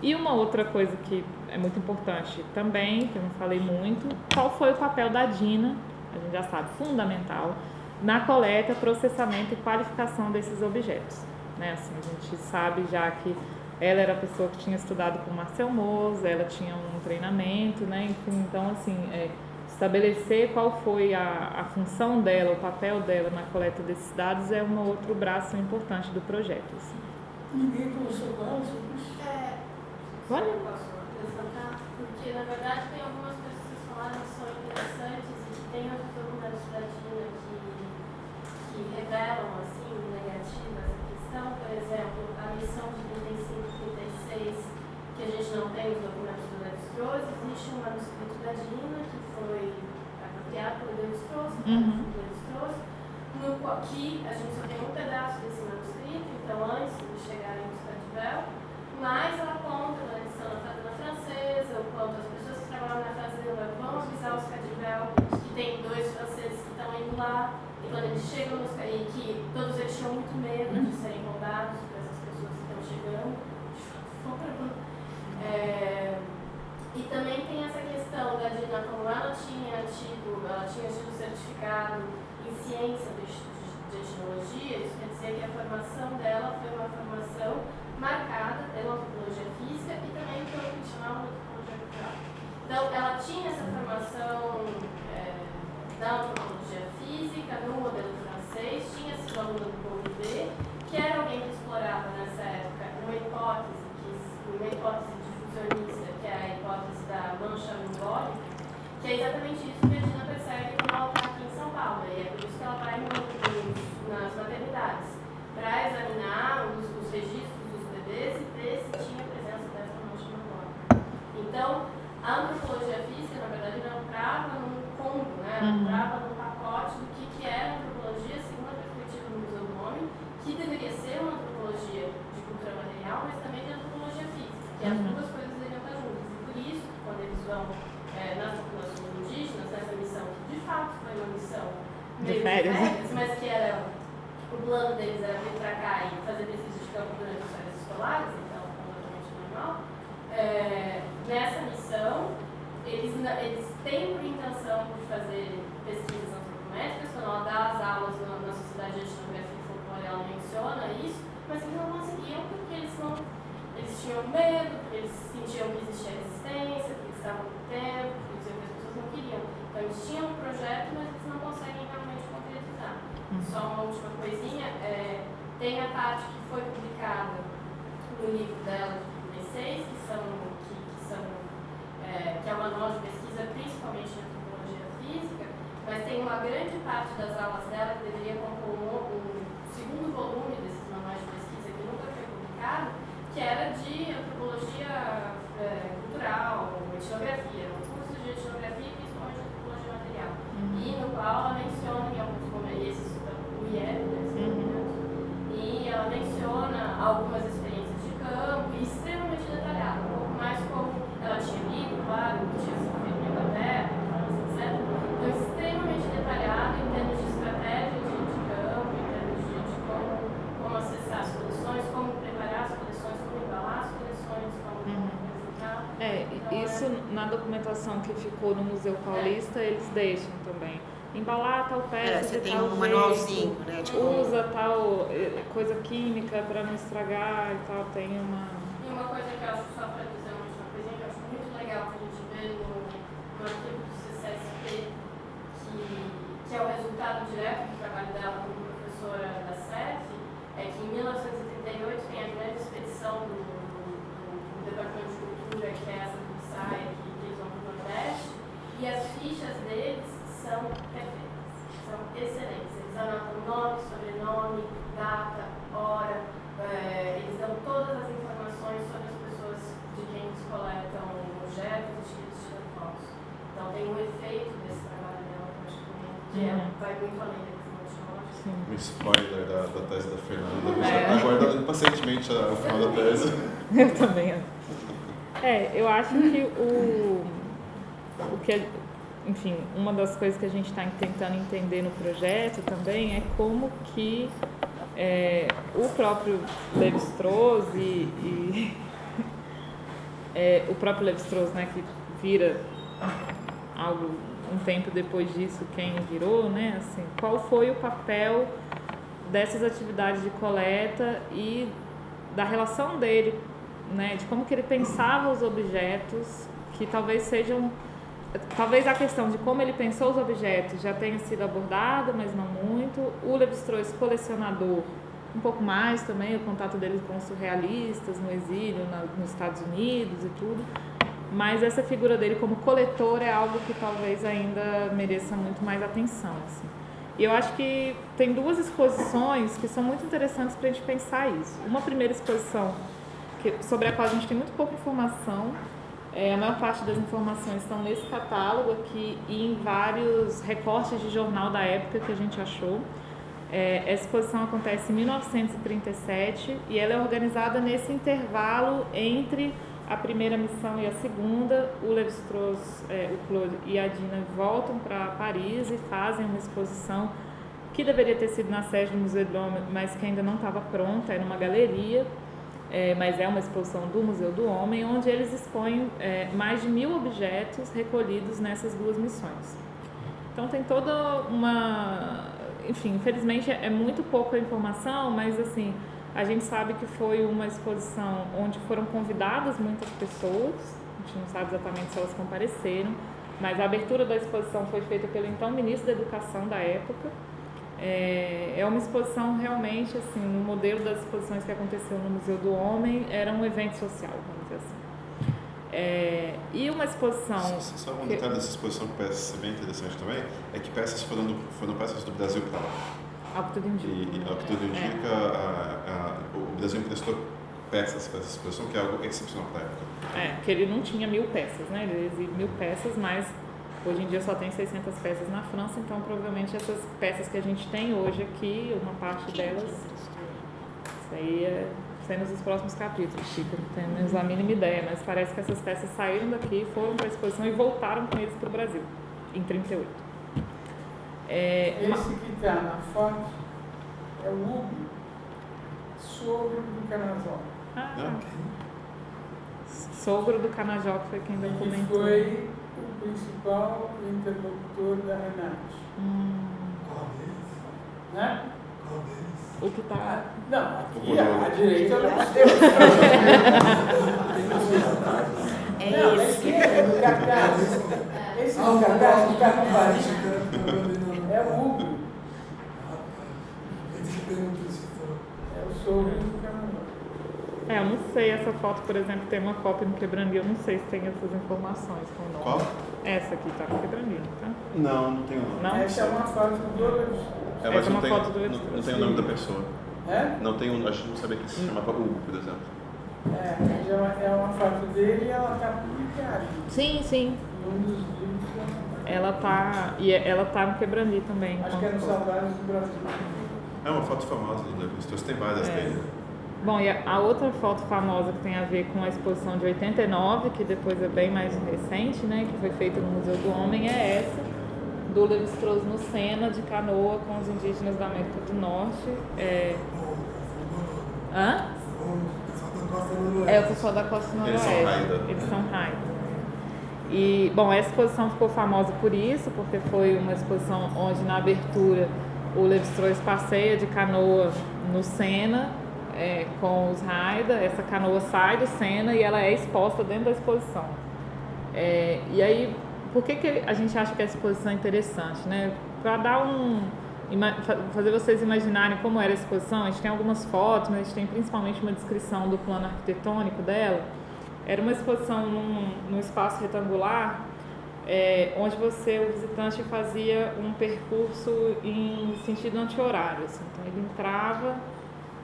E uma outra coisa que é muito importante também, que eu não falei muito, qual foi o papel da Dina, a gente já sabe, fundamental, na coleta, processamento e qualificação desses objetos. Né? Assim, a gente sabe já que ela era a pessoa que tinha estudado com Marcel Mauss, ela tinha um treinamento, né? Enfim, então assim, estabelecer qual foi a função dela, o papel dela na coleta desses dados é um outro braço importante do projeto. Assim. Ninguém conversou com ela sobre isso? Olha. Eu posso acrescentar? Porque, na verdade, tem algumas coisas que vocês falaram que são interessantes e que tem outros documentos da Dina que revelam, assim, negativas a questão. Por exemplo, a missão de 35 e 36, que a gente não tem os documentos do Lévi-Strauss, existe um manuscrito da Dina que foi apropriado pelo Lévi-Strauss, no qual que a gente só tem um pedaço desse manuscrito, então antes de chegarem no Scadivel, mas ela conta na edição na francesa, o quanto as pessoas que trabalham na fazenda vão avisar os Scadivel que tem 2 franceses que estão indo lá, e quando eles chegam e que todos eles tinham muito medo de serem roubados por essas pessoas que estão chegando, e também tem essa questão da Dina, como ela tinha sido certificado em ciência de etnologia, isso quer dizer que a formação dela foi uma formação marcada pela antropologia física e também pelo que chamava de antropologia cultural. Então, ela tinha essa formação da antropologia física no modelo francês, tinha sido aluna do Bourdieu, que era alguém que explorava nessa época uma hipótese difusionista, que é a hipótese da mancha simbólica, que é exatamente isso que a Dina persegue quando ela está aqui em São Paulo, e é por isso que ela vai nas maternidades, para examinar os registros dos bebês e ver se tinha presença dessa mancha simbólica. Então, a antropologia física, na verdade, não entrava num combo, né? Ela entrava num pacote do que era antropologia segundo a perspectiva do Museu do Homem, que deveria ser uma antropologia de cultura material, mas também de antropologia física, que as duas coisas deveriam estar juntas. E por isso, quando eles vão nas populações indígenas, nessa missão, que de fato foi uma missão meio de férias, mas que era, o plano deles era vir para cá e fazer pesquisa de campo durante as férias escolares, então completamente normal. Nessa missão, eles têm por intenção de fazer pesquisas antropométricas. Quando ela dá as aulas na Sociedade de Etnografia e Folclore, ela menciona isso, mas eles não conseguiam porque eles tinham medo, porque eles sentiam que existia resistência, porque eles estavam com tempo, porque diziam que as pessoas não queriam. Então eles tinham um projeto, mas eles não conseguem realmente concretizar. Só uma última coisinha, tem a parte que foi publicada no livro dela de 36, que é um manual de pesquisa principalmente na antropologia física, mas tem uma grande parte das aulas dela que deveria compor um segundo volume desses manuais de pesquisa que nunca foi publicado, que era de antropologia cultural, etnografia, um curso de etnografia e principalmente antropologia material, e no qual ela menciona em alguns momentos, o IEP, e ela menciona algumas experiências de campo, e extremamente detalhada, um pouco mais como ela tinha lido, claro, que tinha sido feito em Inglaterra, etc. Então, extremamente detalhado em termos de estratégia de campo, em termos de como acessar as coleções, como preparar as coleções, como embalar as coleções, como apresentar. Isso isso na documentação que ficou no Museu Paulista, eles deixam também. Embalar tal peça Você de tem tal um manualzinho, jeito, né? Tipo, usa tal coisa química para não estragar e tal, tem uma... E uma coisa que eu acho, só para dizer uma coisinha que eu acho muito legal que a gente vê no arquivo do CCSP, que é o resultado direto do trabalho dela como professora da CEF, é que em 1938 tem a grande expedição do Departamento de Cultura, que é essa do SAI, que eles vão para o Nordeste, e as fichas deles são perfeitas, são excelentes. Eles anotam nome, sobrenome, data, hora, eles dão todas as informações sobre as pessoas de quem eles coletam objetos e eles tiram fotos. Então tem um efeito desse trabalho dela, que eu acho que vai muito além da etnológica. Um spoiler da tese da Fernanda. Eu já aguardando pacientemente o final da tese. Eu também. Eu acho que o que, enfim, uma das coisas que a gente está tentando entender no projeto também é como que o próprio Lévi-Strauss o próprio Lévi-Strauss, né, que vira algo um tempo depois disso quem virou, né, assim, qual foi o papel dessas atividades de coleta e da relação dele, né, de como que ele pensava os objetos, que talvez a questão de como ele pensou os objetos já tenha sido abordada, mas não muito. O Lévi-Strauss, colecionador, um pouco mais também, o contato dele com os surrealistas no exílio, nos Estados Unidos e tudo. Mas essa figura dele como coletor é algo que talvez ainda mereça muito mais atenção, assim. E eu acho que tem duas exposições que são muito interessantes para a gente pensar isso. Uma primeira exposição sobre a qual a gente tem muito pouca informação. A maior parte das informações estão nesse catálogo aqui e em vários recortes de jornal da época que a gente achou. Essa exposição acontece em 1937 e ela é organizada nesse intervalo entre a primeira missão e a segunda. O Lévi-Strauss, o Claude e a Dina voltam para Paris e fazem uma exposição que deveria ter sido na sede do Museu do Homem, mas que ainda não estava pronta, era numa galeria. Mas é uma exposição do Museu do Homem, onde eles expõem mais de 1000 objetos recolhidos nessas duas missões. Então tem toda uma... Enfim, infelizmente é muito pouca informação, mas assim, a gente sabe que foi uma exposição onde foram convidadas muitas pessoas, a gente não sabe exatamente se elas compareceram, mas a abertura da exposição foi feita pelo então ministro da Educação da época. É uma exposição realmente, assim, no modelo das exposições que aconteceu no Museu do Homem, era um evento social, vamos dizer assim. E uma exposição... Só um detalhe dessa exposição que parece ser bem interessante também, é que peças foram peças do Brasil para lá. Ao que tudo indica. E ao que tudo indica, o Brasil emprestou peças para essa exposição, que é algo excepcional para a época. Que ele não tinha 1000 peças, né? Ele exibe 1000 peças, mas... Hoje em dia só tem 600 peças na França, então provavelmente essas peças que a gente tem hoje aqui, uma parte delas, isso aí é cenas dos próximos capítulos, Chico, não temos a mínima ideia, mas parece que essas peças saíram daqui, foram para a exposição e voltaram com eles para o Brasil, em 38. Esse que está na foto é o Hugo, sogro do Canazó. Sogro do Canajó, que foi quem documentou. Foi o principal interlocutor da Renate. Qual deles? Né? Qual deles? O que está... Não, aqui à direita ela não deu. Não, esse é do cartaz. Esse do cartaz que está no Paris é o Hugo. Esse que perguntou se for. É o sogro do Canadá. Eu não sei, essa foto, por exemplo, tem uma cópia no Quebrandi, eu não sei se tem essas informações com o nome. Qual? Essa aqui tá no Quebrandi, tá? Não tem o nome. Não? Essa é uma foto do Mas essa é não uma tem, foto do não Lévi-Strauss. tem o nome da pessoa. É? A gente não sabia que se chamava Hugo, por exemplo. É uma foto dele e ela está publicada. Sim. Em um dos livros. Ela tá no Quebrandi também. Acho que é no Saudades do Brasil. É uma foto famosa do Lévi-Strauss, tem várias dele. Bom, e a outra foto famosa que tem a ver com a exposição de 89, que depois é bem mais recente, né, que foi feita no Museu do Homem, é essa, do Lévi-Strauss no Sena, de canoa, com os indígenas da América do Norte. Hã? O pessoal da Costa Noroeste. É o pessoal da Costa Noroeste. Eles são Haida. Eles são Haida. E, bom, essa exposição ficou famosa por isso, porque foi uma exposição onde, na abertura, o Lévi-Strauss passeia de canoa no Sena, com os Haida. Essa canoa sai do Sena e ela é exposta dentro da exposição. E aí, por que a gente acha que a exposição é interessante, né? Para dar fazer vocês imaginarem como era a exposição, a gente tem algumas fotos, mas a gente tem principalmente uma descrição do plano arquitetônico dela. Era uma exposição num espaço retangular, onde o visitante fazia um percurso em sentido anti-horário. Assim. Então ele entrava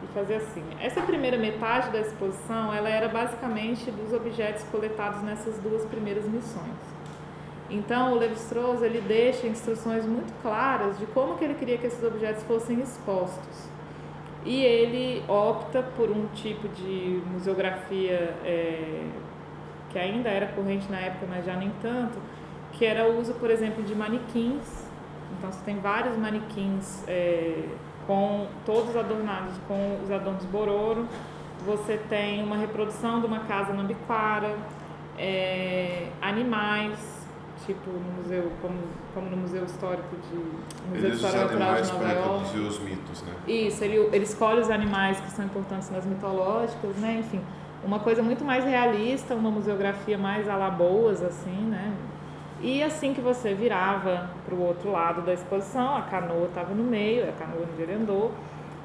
e fazia assim. Essa primeira metade da exposição, ela era basicamente dos objetos coletados nessas duas primeiras missões. Então, o Lévi-Strauss, ele deixa instruções muito claras de como que ele queria que esses objetos fossem expostos. E ele opta por um tipo de museografia que ainda era corrente na época, mas já nem tanto, que era o uso, por exemplo, de manequins. Então, você tem vários manequins com todos adornados com os adornos Bororo. Você tem uma reprodução de uma casa nambiquara, animais, tipo no museu, como no Museu Histórico Ele usa os animais para York. reproduzir os mitos, né? Isso, ele escolhe os animais que são importantes nas mitológicas, né? Enfim, uma coisa muito mais realista, uma museografia mais à la Boas, assim, né? E assim que você virava para o outro lado da exposição, a canoa estava no meio, a canoa onde ele andou,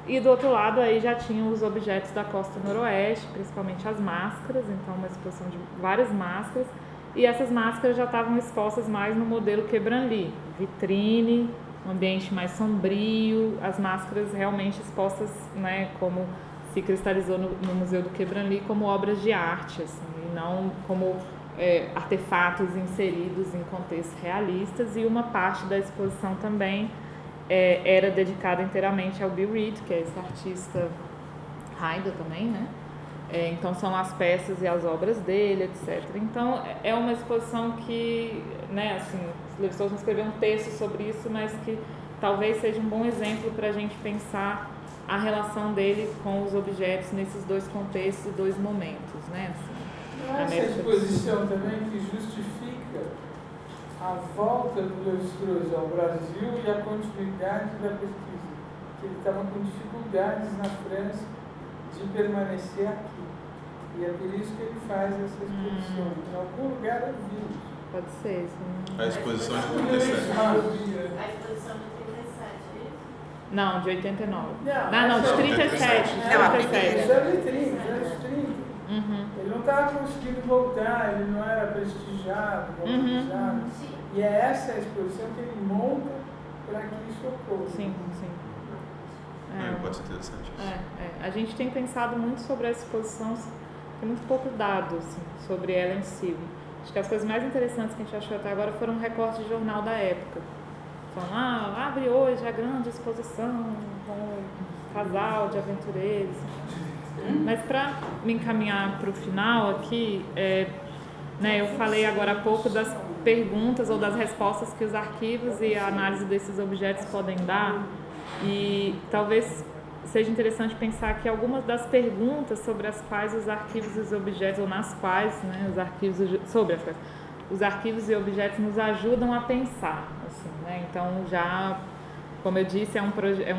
e do outro lado aí já tinham os objetos da costa noroeste, principalmente as máscaras, então uma exposição de várias máscaras. E essas máscaras já estavam expostas mais no modelo Quebranly, vitrine, um ambiente mais sombrio, as máscaras realmente expostas, né, como se cristalizou no Museu do Quebranly, como obras de arte, assim, e não como artefatos inseridos em contextos realistas. E uma parte da exposição também era dedicada inteiramente ao Bill Reed, que é esse artista Haida também, né? Então são as peças e as obras dele, etc. Então é uma exposição que, né, assim, o Lévi-Strauss não escreveu um texto sobre isso, mas que talvez seja um bom exemplo para a gente pensar a relação dele com os objetos nesses dois contextos e dois momentos, né? Assim, essa exposição também que justifica a volta do Lévi-Strauss ao Brasil e a continuidade da pesquisa, que ele estava com dificuldades na França de permanecer aqui. E é por isso que ele faz essa exposição. Em algum lugar eu vi isso. Pode ser isso. A exposição de 37. A exposição de 37, é isso? Não, de 89. Não, de 37. Não, a primeira. Isso é vitrine, anos 30. Ele não estava conseguindo voltar, ele não era prestigiado, valorizado. E é essa a exposição que ele monta para que isso ocorra. Sim. Pode ser interessante isso. A gente tem pensado muito sobre essa exposição, tem muito pouco dado assim, sobre ela em si. Acho que as coisas mais interessantes que a gente achou até agora foram um recorte de jornal da época. Então, abre hoje a grande exposição com um casal de aventureiros. Mas para me encaminhar para o final aqui, né, eu falei agora há pouco das perguntas ou das respostas que os arquivos e a análise desses objetos podem dar. E talvez seja interessante pensar que algumas das perguntas sobre as quais os arquivos e os objetos, ou nas quais, né, os arquivos e objetos nos ajudam a pensar, assim, né? Então, já, como eu disse, é um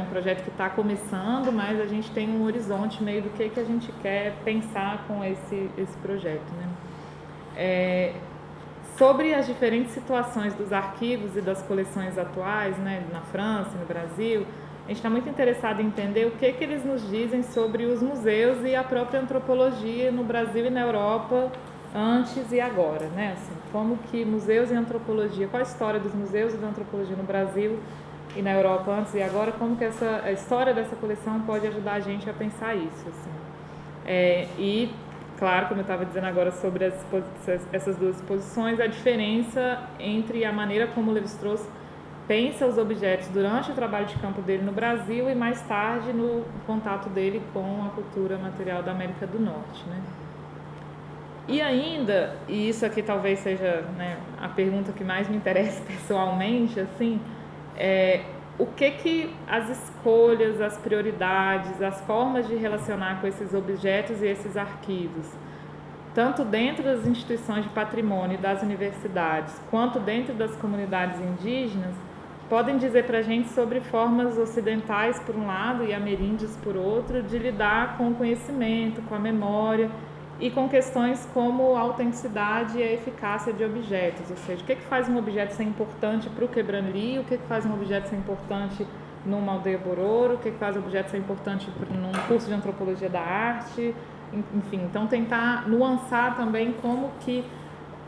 projeto que está começando, mas a gente tem um horizonte meio do que a gente quer pensar com esse projeto, né? Sobre as diferentes situações dos arquivos e das coleções atuais, né, na França e no Brasil, a gente está muito interessado em entender o que eles nos dizem sobre os museus e a própria antropologia no Brasil e na Europa antes e agora, né? Assim, como que museus e antropologia, qual a história dos museus e da antropologia no Brasil e na Europa antes e agora, como que a história dessa coleção pode ajudar a gente a pensar isso, assim. E, claro, como eu estava dizendo agora sobre essas duas exposições, a diferença entre a maneira como o Lévi-Strauss pensa os objetos durante o trabalho de campo dele no Brasil e mais tarde no contato dele com a cultura material da América do Norte, né? E ainda, e isso aqui talvez seja, né, a pergunta que mais me interessa pessoalmente, assim, o que as escolhas, as prioridades, as formas de relacionar com esses objetos e esses arquivos tanto dentro das instituições de patrimônio das universidades, quanto dentro das comunidades indígenas, podem dizer para a gente sobre formas ocidentais, por um lado, e ameríndias, por outro, de lidar com o conhecimento, com a memória e com questões como a autenticidade e a eficácia de objetos, ou seja, o que faz um objeto ser importante para o Quebranli, o que faz um objeto ser importante numa aldeia Bororo, o que faz um objeto ser importante num curso de antropologia da arte, enfim, então tentar nuançar também como que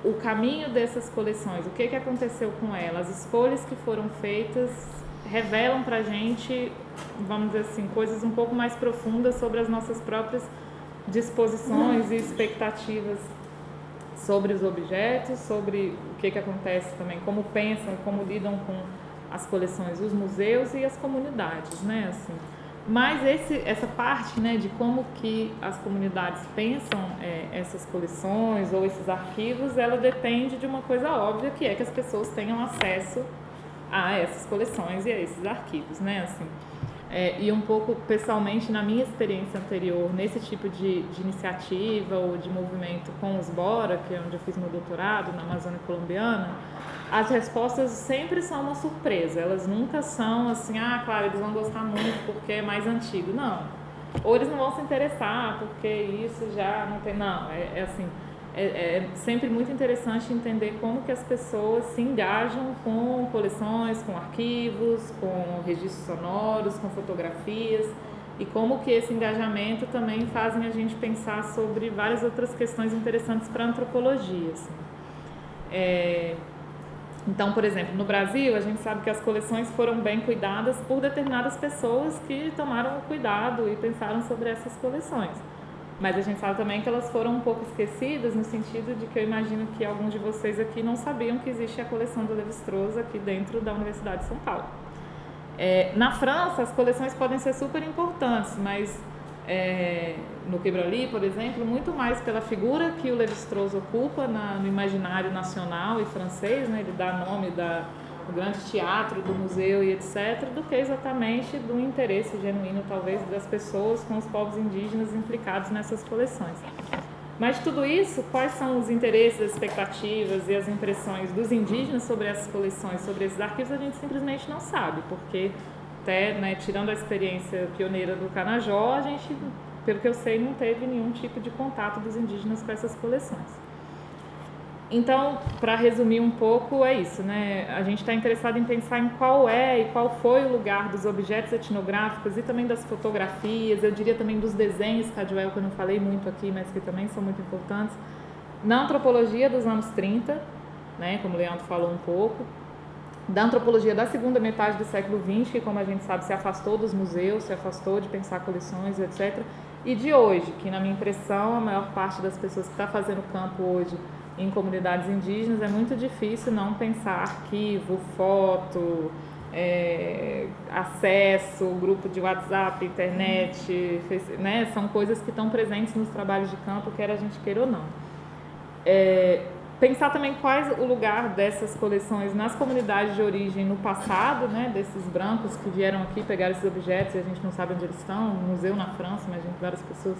o caminho dessas coleções, o que aconteceu com elas, as escolhas que foram feitas revelam para a gente, vamos dizer assim, coisas um pouco mais profundas sobre as nossas próprias disposições e expectativas sobre os objetos, sobre o que acontece também, como pensam, como lidam com as coleções, os museus e as comunidades, né, assim. Mas essa parte, né, de como que as comunidades pensam essas coleções ou esses arquivos, ela depende de uma coisa óbvia, que é que as pessoas tenham acesso a essas coleções e a esses arquivos, né, assim. E um pouco, pessoalmente, na minha experiência anterior, nesse tipo de iniciativa ou de movimento com os Bora, que é onde eu fiz meu doutorado, na Amazônia Colombiana, as respostas sempre são uma surpresa, elas nunca são assim, claro, eles vão gostar muito porque é mais antigo, não. Ou eles não vão se interessar porque isso já não tem, não, é sempre muito interessante entender como que as pessoas se engajam com coleções, com arquivos, com registros sonoros, com fotografias, e como que esse engajamento também fazem a gente pensar sobre várias outras questões interessantes para a antropologia, assim. Então, por exemplo, no Brasil, a gente sabe que as coleções foram bem cuidadas por determinadas pessoas que tomaram o cuidado e pensaram sobre essas coleções. Mas a gente sabe também que elas foram um pouco esquecidas, no sentido de que eu imagino que alguns de vocês aqui não sabiam que existe a coleção do Lévi-Strauss aqui dentro da Universidade de São Paulo. Na França, as coleções podem ser super importantes, mas no Quebranli, por exemplo, muito mais pela figura que o Lévi-Strauss ocupa no imaginário nacional e francês, né, ele dá nome do grande teatro, do museu e etc., do que exatamente do interesse genuíno, talvez, das pessoas com os povos indígenas implicados nessas coleções. Mas de tudo isso, quais são os interesses, as expectativas e as impressões dos indígenas sobre essas coleções, sobre esses arquivos, a gente simplesmente não sabe, porque até, né, tirando a experiência pioneira do Canajó, a gente, pelo que eu sei, não teve nenhum tipo de contato dos indígenas com essas coleções. Então, para resumir um pouco, é isso, né? A gente está interessado em pensar em qual é e qual foi o lugar dos objetos etnográficos e também das fotografias, eu diria também dos desenhos, Cadwell, que eu não falei muito aqui, mas que também são muito importantes, na antropologia dos anos 30, né, como o Leandro falou um pouco, da antropologia da segunda metade do século XX, que, como a gente sabe, se afastou dos museus, se afastou de pensar coleções, etc., e de hoje, que, na minha impressão, a maior parte das pessoas que está fazendo campo hoje em comunidades indígenas, é muito difícil não pensar arquivo, foto, acesso, grupo de WhatsApp, internet, né? São coisas que estão presentes nos trabalhos de campo, quer a gente queira ou não. Pensar também qual o lugar dessas coleções nas comunidades de origem no passado, né? Desses brancos que vieram aqui pegar esses objetos e a gente não sabe onde eles estão, no museu na França, imagino que várias pessoas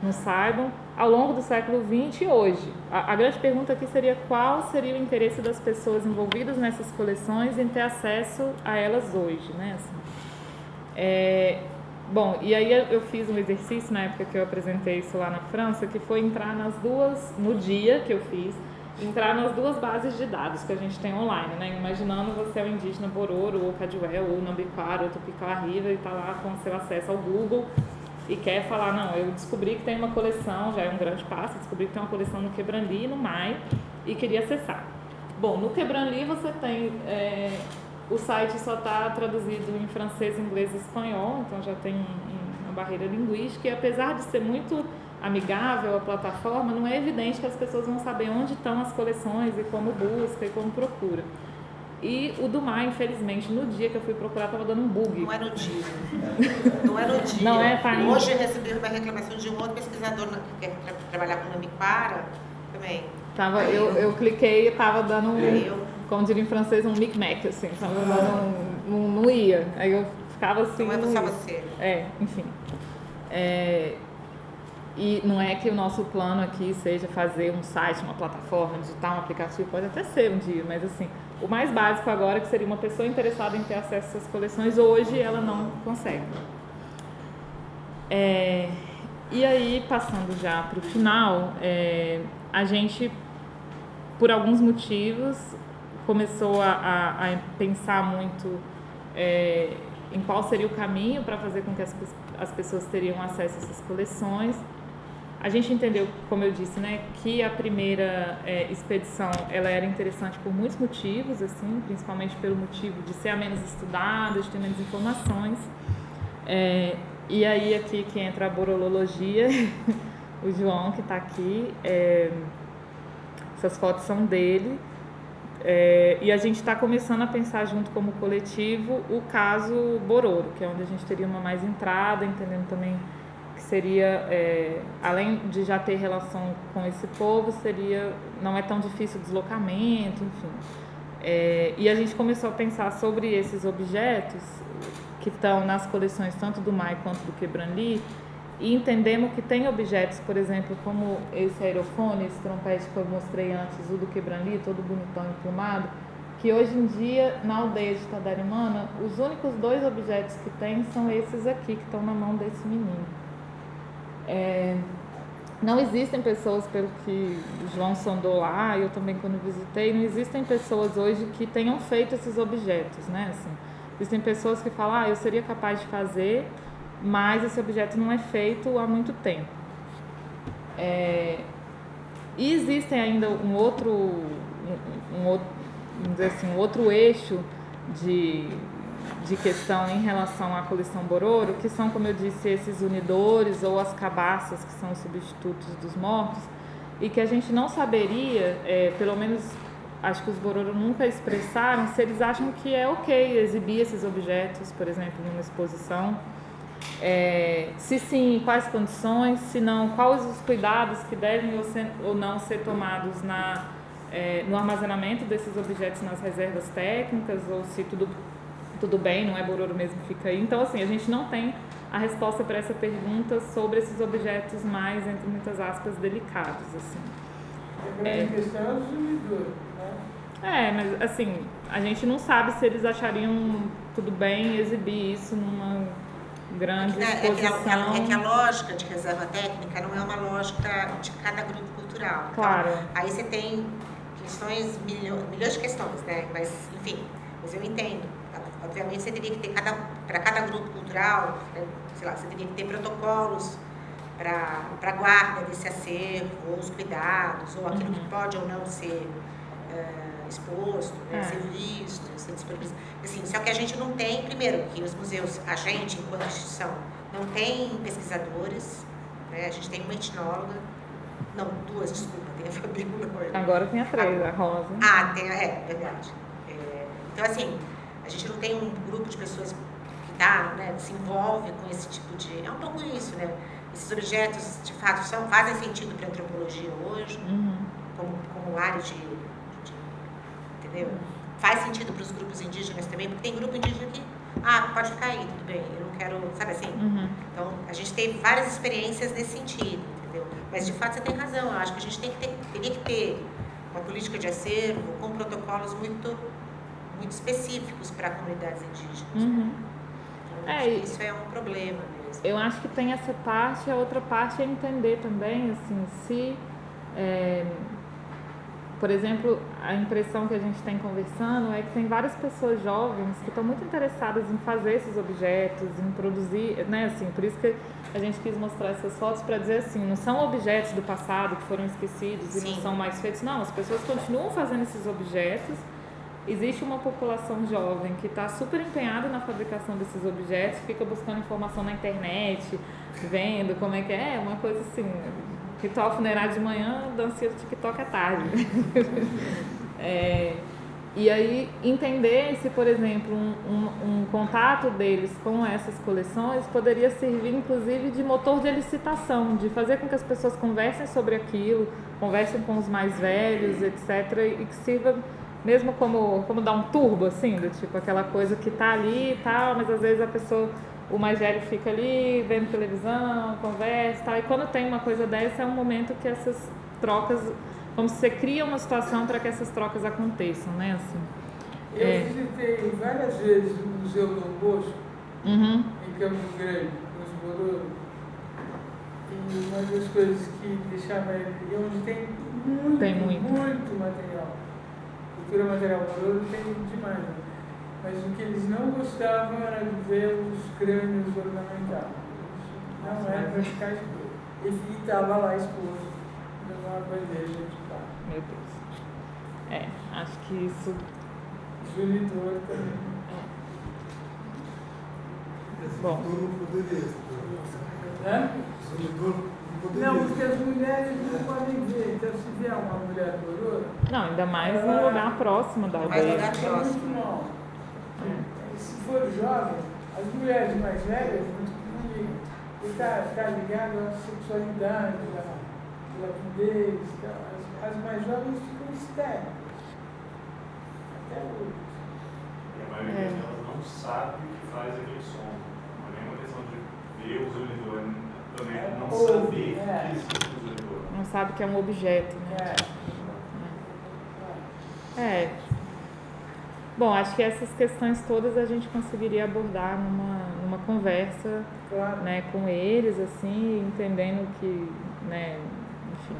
não saibam, ao longo do século XX e hoje. A grande pergunta aqui seria qual seria o interesse das pessoas envolvidas nessas coleções em ter acesso a elas hoje, né? Assim, bom, e aí eu fiz um exercício na época que eu apresentei isso lá na França, que foi entrar no dia que eu fiz, entrar nas duas bases de dados que a gente tem online, né? Imaginando você é um indígena Bororo, ou Cadwell, ou Nambiquara, ou Tupicala-Riva, e está lá com seu acesso ao Google, e quer falar, não, eu descobri que tem uma coleção, já é um grande passo, descobri que tem uma coleção no Quebranli e no MAI, e queria acessar. Bom, no Quebranli você tem, o site só está traduzido em francês, inglês e espanhol, então já tem uma barreira linguística, e apesar de ser muito amigável a plataforma, não é evidente que as pessoas vão saber onde estão as coleções e como busca e como procura. E o do MAI, infelizmente, no dia que eu fui procurar, estava dando um bug. Não é no dia. Não é no dia. Não é, tá. Hoje eu recebi uma reclamação de um outro pesquisador que quer trabalhar com o Nambiquara também. Eu cliquei e estava dando como diria em francês, um micmac, assim. Estava dando não ia. Aí eu ficava assim... Não é só você. Enfim. E não é que o nosso plano aqui seja fazer um site, uma plataforma digital, um aplicativo, pode até ser um dia, mas assim, o mais básico agora, que seria uma pessoa interessada em ter acesso a essas coleções, hoje ela não consegue. E aí, passando já para o final, a gente, por alguns motivos, começou a pensar muito em qual seria o caminho para fazer com que as pessoas teriam acesso a essas coleções. A gente entendeu, como eu disse, né, que a primeira expedição ela era interessante por muitos motivos, assim, principalmente pelo motivo de ser a menos estudada, de ter menos informações. E aí aqui que entra a borolologia, o João que está aqui, essas fotos são dele. E a gente está começando a pensar junto como coletivo o caso Bororo, que é onde a gente teria uma mais entrada, entendendo também que seria, além de já ter relação com esse povo, não é tão difícil o deslocamento, enfim. E a gente começou a pensar sobre esses objetos que estão nas coleções tanto do Mai quanto do Quebran-Li, e entendemos que tem objetos, por exemplo, como esse aerofone, esse trompete que eu mostrei antes, o do Quebran-Li, todo bonitão e emplumado, que hoje em dia, na aldeia de Tadarimana, os únicos 2 objetos que tem são esses aqui, que estão na mão desse menino. Não existem pessoas, pelo que o João sondou lá, eu também quando visitei, não existem pessoas hoje que tenham feito esses objetos, né? Assim, existem pessoas que falam, eu seria capaz de fazer, mas esse objeto não é feito há muito tempo. E existem ainda um outro eixo de questão em relação à coleção Bororo, que são, como eu disse, esses unidores ou as cabaças, que são os substitutos dos mortos, e que a gente não saberia, pelo menos acho que os Bororo nunca expressaram, se eles acham que é ok exibir esses objetos, por exemplo, numa exposição. Se sim, quais condições, se não, quais os cuidados que devem ou não ser tomados no armazenamento desses objetos nas reservas técnicas, ou se tudo bem, não é Bororo mesmo que fica aí. Então, assim, a gente não tem a resposta para essa pergunta sobre esses objetos mais, entre muitas aspas, delicados, assim. A grande questão é os unidores, né? Mas, assim, a gente não sabe se eles achariam tudo bem exibir isso numa grande exposição. É que a lógica de reserva técnica não é uma lógica de cada grupo cultural. Claro. Então, aí você tem questões, milhões de questões, né? Mas, enfim, eu entendo. Obviamente, você teria que ter, para cada grupo cultural, sei lá, você teria que ter protocolos para guarda desse acervo, ou os cuidados, ou aquilo que pode ou não ser exposto, né, ser visto, ser disponibilizado. Assim, só que a gente não tem, primeiro, que os museus, a gente, enquanto instituição, não tem pesquisadores, né, a gente tem uma etnóloga, não, 2, desculpa, tem a Fabíola. Agora tem a 3, a Rosa. Verdade. Então, assim, a gente não tem um grupo de pessoas que se envolve com esse tipo de... É um pouco isso, né? Esses objetos, de fato, fazem sentido para a antropologia hoje, como área de entendeu? Faz sentido para os grupos indígenas também, porque tem grupo indígena que, pode ficar aí, tudo bem, eu não quero, sabe assim? Então, a gente teve várias experiências nesse sentido, entendeu? Mas, de fato, você tem razão, eu acho que a gente teria que ter uma política de acervo com protocolos muito específicos para comunidades indígenas. Então, acho que isso é um problema mesmo. Eu acho que tem essa parte, a outra parte é entender também, assim, se... Por exemplo, a impressão que a gente tem conversando é que tem várias pessoas jovens que estão muito interessadas em fazer esses objetos, em produzir, né, assim, por isso que a gente quis mostrar essas fotos para dizer assim, não são objetos do passado que foram esquecidos e não são mais feitos, não, as pessoas continuam fazendo esses objetos, existe uma população jovem que está super empenhada na fabricação desses objetos, fica buscando informação na internet, vendo como é que é, uma coisa assim... Ritual funerário de manhã, dancinha do TikTok à tarde. E aí, entender se, por exemplo, um contato deles com essas coleções poderia servir, inclusive, de motor de elicitação, de fazer com que as pessoas conversem sobre aquilo, conversem com os mais velhos, etc., e que sirva mesmo como dar um turbo, assim, do tipo, aquela coisa que tá ali e tal, mas às vezes a pessoa o mais velho fica ali vendo televisão, conversa e tal. E quando tem uma coisa dessa, é um momento que essas trocas, como se você cria uma situação para que essas trocas aconteçam, né? Assim, eu visitei várias vezes o Museu Dom Bosco, em Campo Grande, nos Bororo. E uma das coisas que deixava ele, onde tem muito material. Cultura material Bororo tem demais, né? Mas o que eles não gostavam era de ver os crânios ornamentados. Não era para ficar exposto. Ele estava lá exposto numa bandeja de pau. Meu Deus. Acho que isso... Julidor também. Bom. Não poderia. Não, porque as mulheres não podem ver. Então, se vier uma mulher Bororo... Não, ainda mais no lugar próximo da aldeia. Muito mal. Se for jovem, as mulheres mais velhas não ligam. Ele está ligado à sexualidade, à lapidez. As mais jovens ficam histéricas. Até hoje. E a maioria delas não sabe o que faz aquele som. Não é uma questão de ver o zolidor, também não saber que existe o zolidor. Não sabe que é um objeto, né? Bom, acho que essas questões todas a gente conseguiria abordar numa conversa, né, com eles, assim, entendendo que, né, enfim,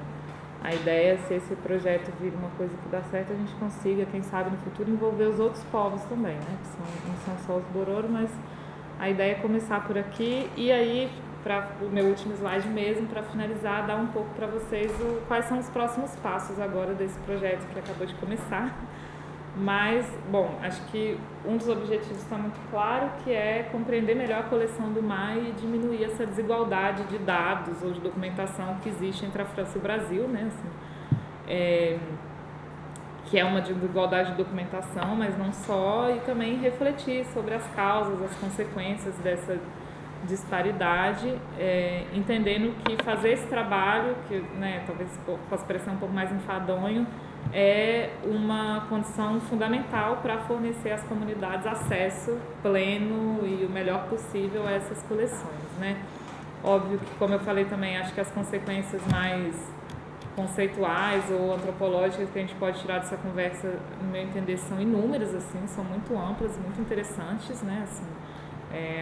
a ideia é, se esse projeto vir uma coisa que dá certo, a gente consiga, quem sabe no futuro, envolver os outros povos também, né, que não são só os Bororo, mas a ideia é começar por aqui. E aí, para o meu último slide mesmo, para finalizar, dar um pouco para vocês quais são os próximos passos agora desse projeto que acabou de começar. Mas, bom, acho que um dos objetivos está muito claro, que é compreender melhor a coleção do MAI e diminuir essa desigualdade de dados ou de documentação que existe entre a França e o Brasil, né? Assim, que é uma desigualdade de documentação, mas não só, e também refletir sobre as causas, as consequências dessa disparidade, entendendo que fazer esse trabalho, que, né, talvez possa parecer um pouco mais enfadonho, é uma condição fundamental para fornecer às comunidades acesso pleno e o melhor possível a essas coleções, né? Óbvio que, como eu falei também, acho que as consequências mais conceituais ou antropológicas que a gente pode tirar dessa conversa, no meu entender, são inúmeras, assim, são muito amplas, muito interessantes, né? Assim,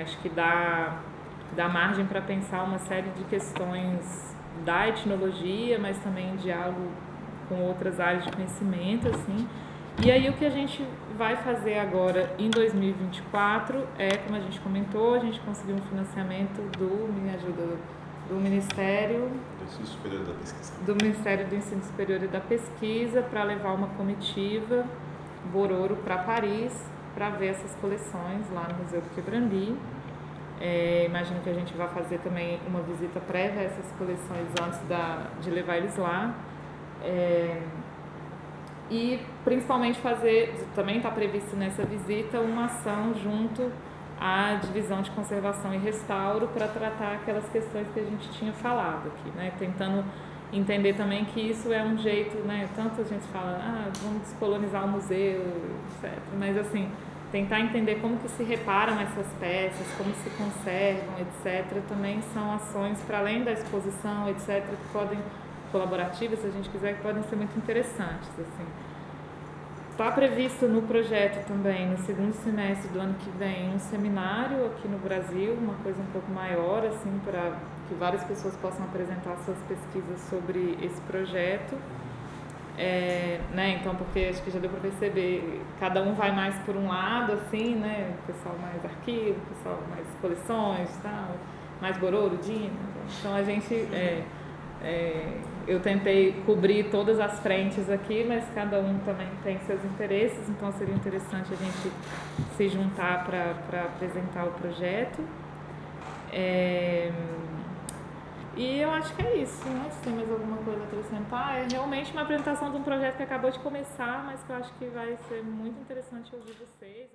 acho que dá margem para pensar uma série de questões da etnologia, mas também em diálogo com outras áreas de conhecimento, assim. E aí o que a gente vai fazer agora em 2024 como a gente comentou, a gente conseguiu um financiamento do Ministério do Ensino Superior e da Pesquisa para levar uma comitiva Bororo para Paris para ver essas coleções lá no Museu do Quebrandy. Imagino que a gente vai fazer também uma visita prévia a essas coleções antes de levar eles lá. E principalmente também está previsto nessa visita uma ação junto à Divisão de Conservação e Restauro para tratar aquelas questões que a gente tinha falado aqui, né? Tentando entender também que isso é um jeito, né? Tanto a gente fala, vamos descolonizar o museu, etc. Mas assim, tentar entender como que se reparam essas peças, como se conservam, etc. Também são ações para além da exposição, etc. que podem colaborativas, se a gente quiser, que podem ser muito interessantes, assim. Está previsto no projeto também, no segundo semestre do ano que vem, um seminário aqui no Brasil, uma coisa um pouco maior, assim, para que várias pessoas possam apresentar suas pesquisas sobre esse projeto. Né, então, porque acho que já deu para perceber, cada um vai mais por um lado, assim, né, o pessoal mais arquivo, o pessoal mais coleções, tal, mais Bororo, Dina. Então, a gente... eu tentei cobrir todas as frentes aqui, mas cada um também tem seus interesses, então seria interessante a gente se juntar para apresentar o projeto. E eu acho que é isso, né? Se tem mais alguma coisa a acrescentar, é realmente uma apresentação de um projeto que acabou de começar, mas que eu acho que vai ser muito interessante ouvir vocês.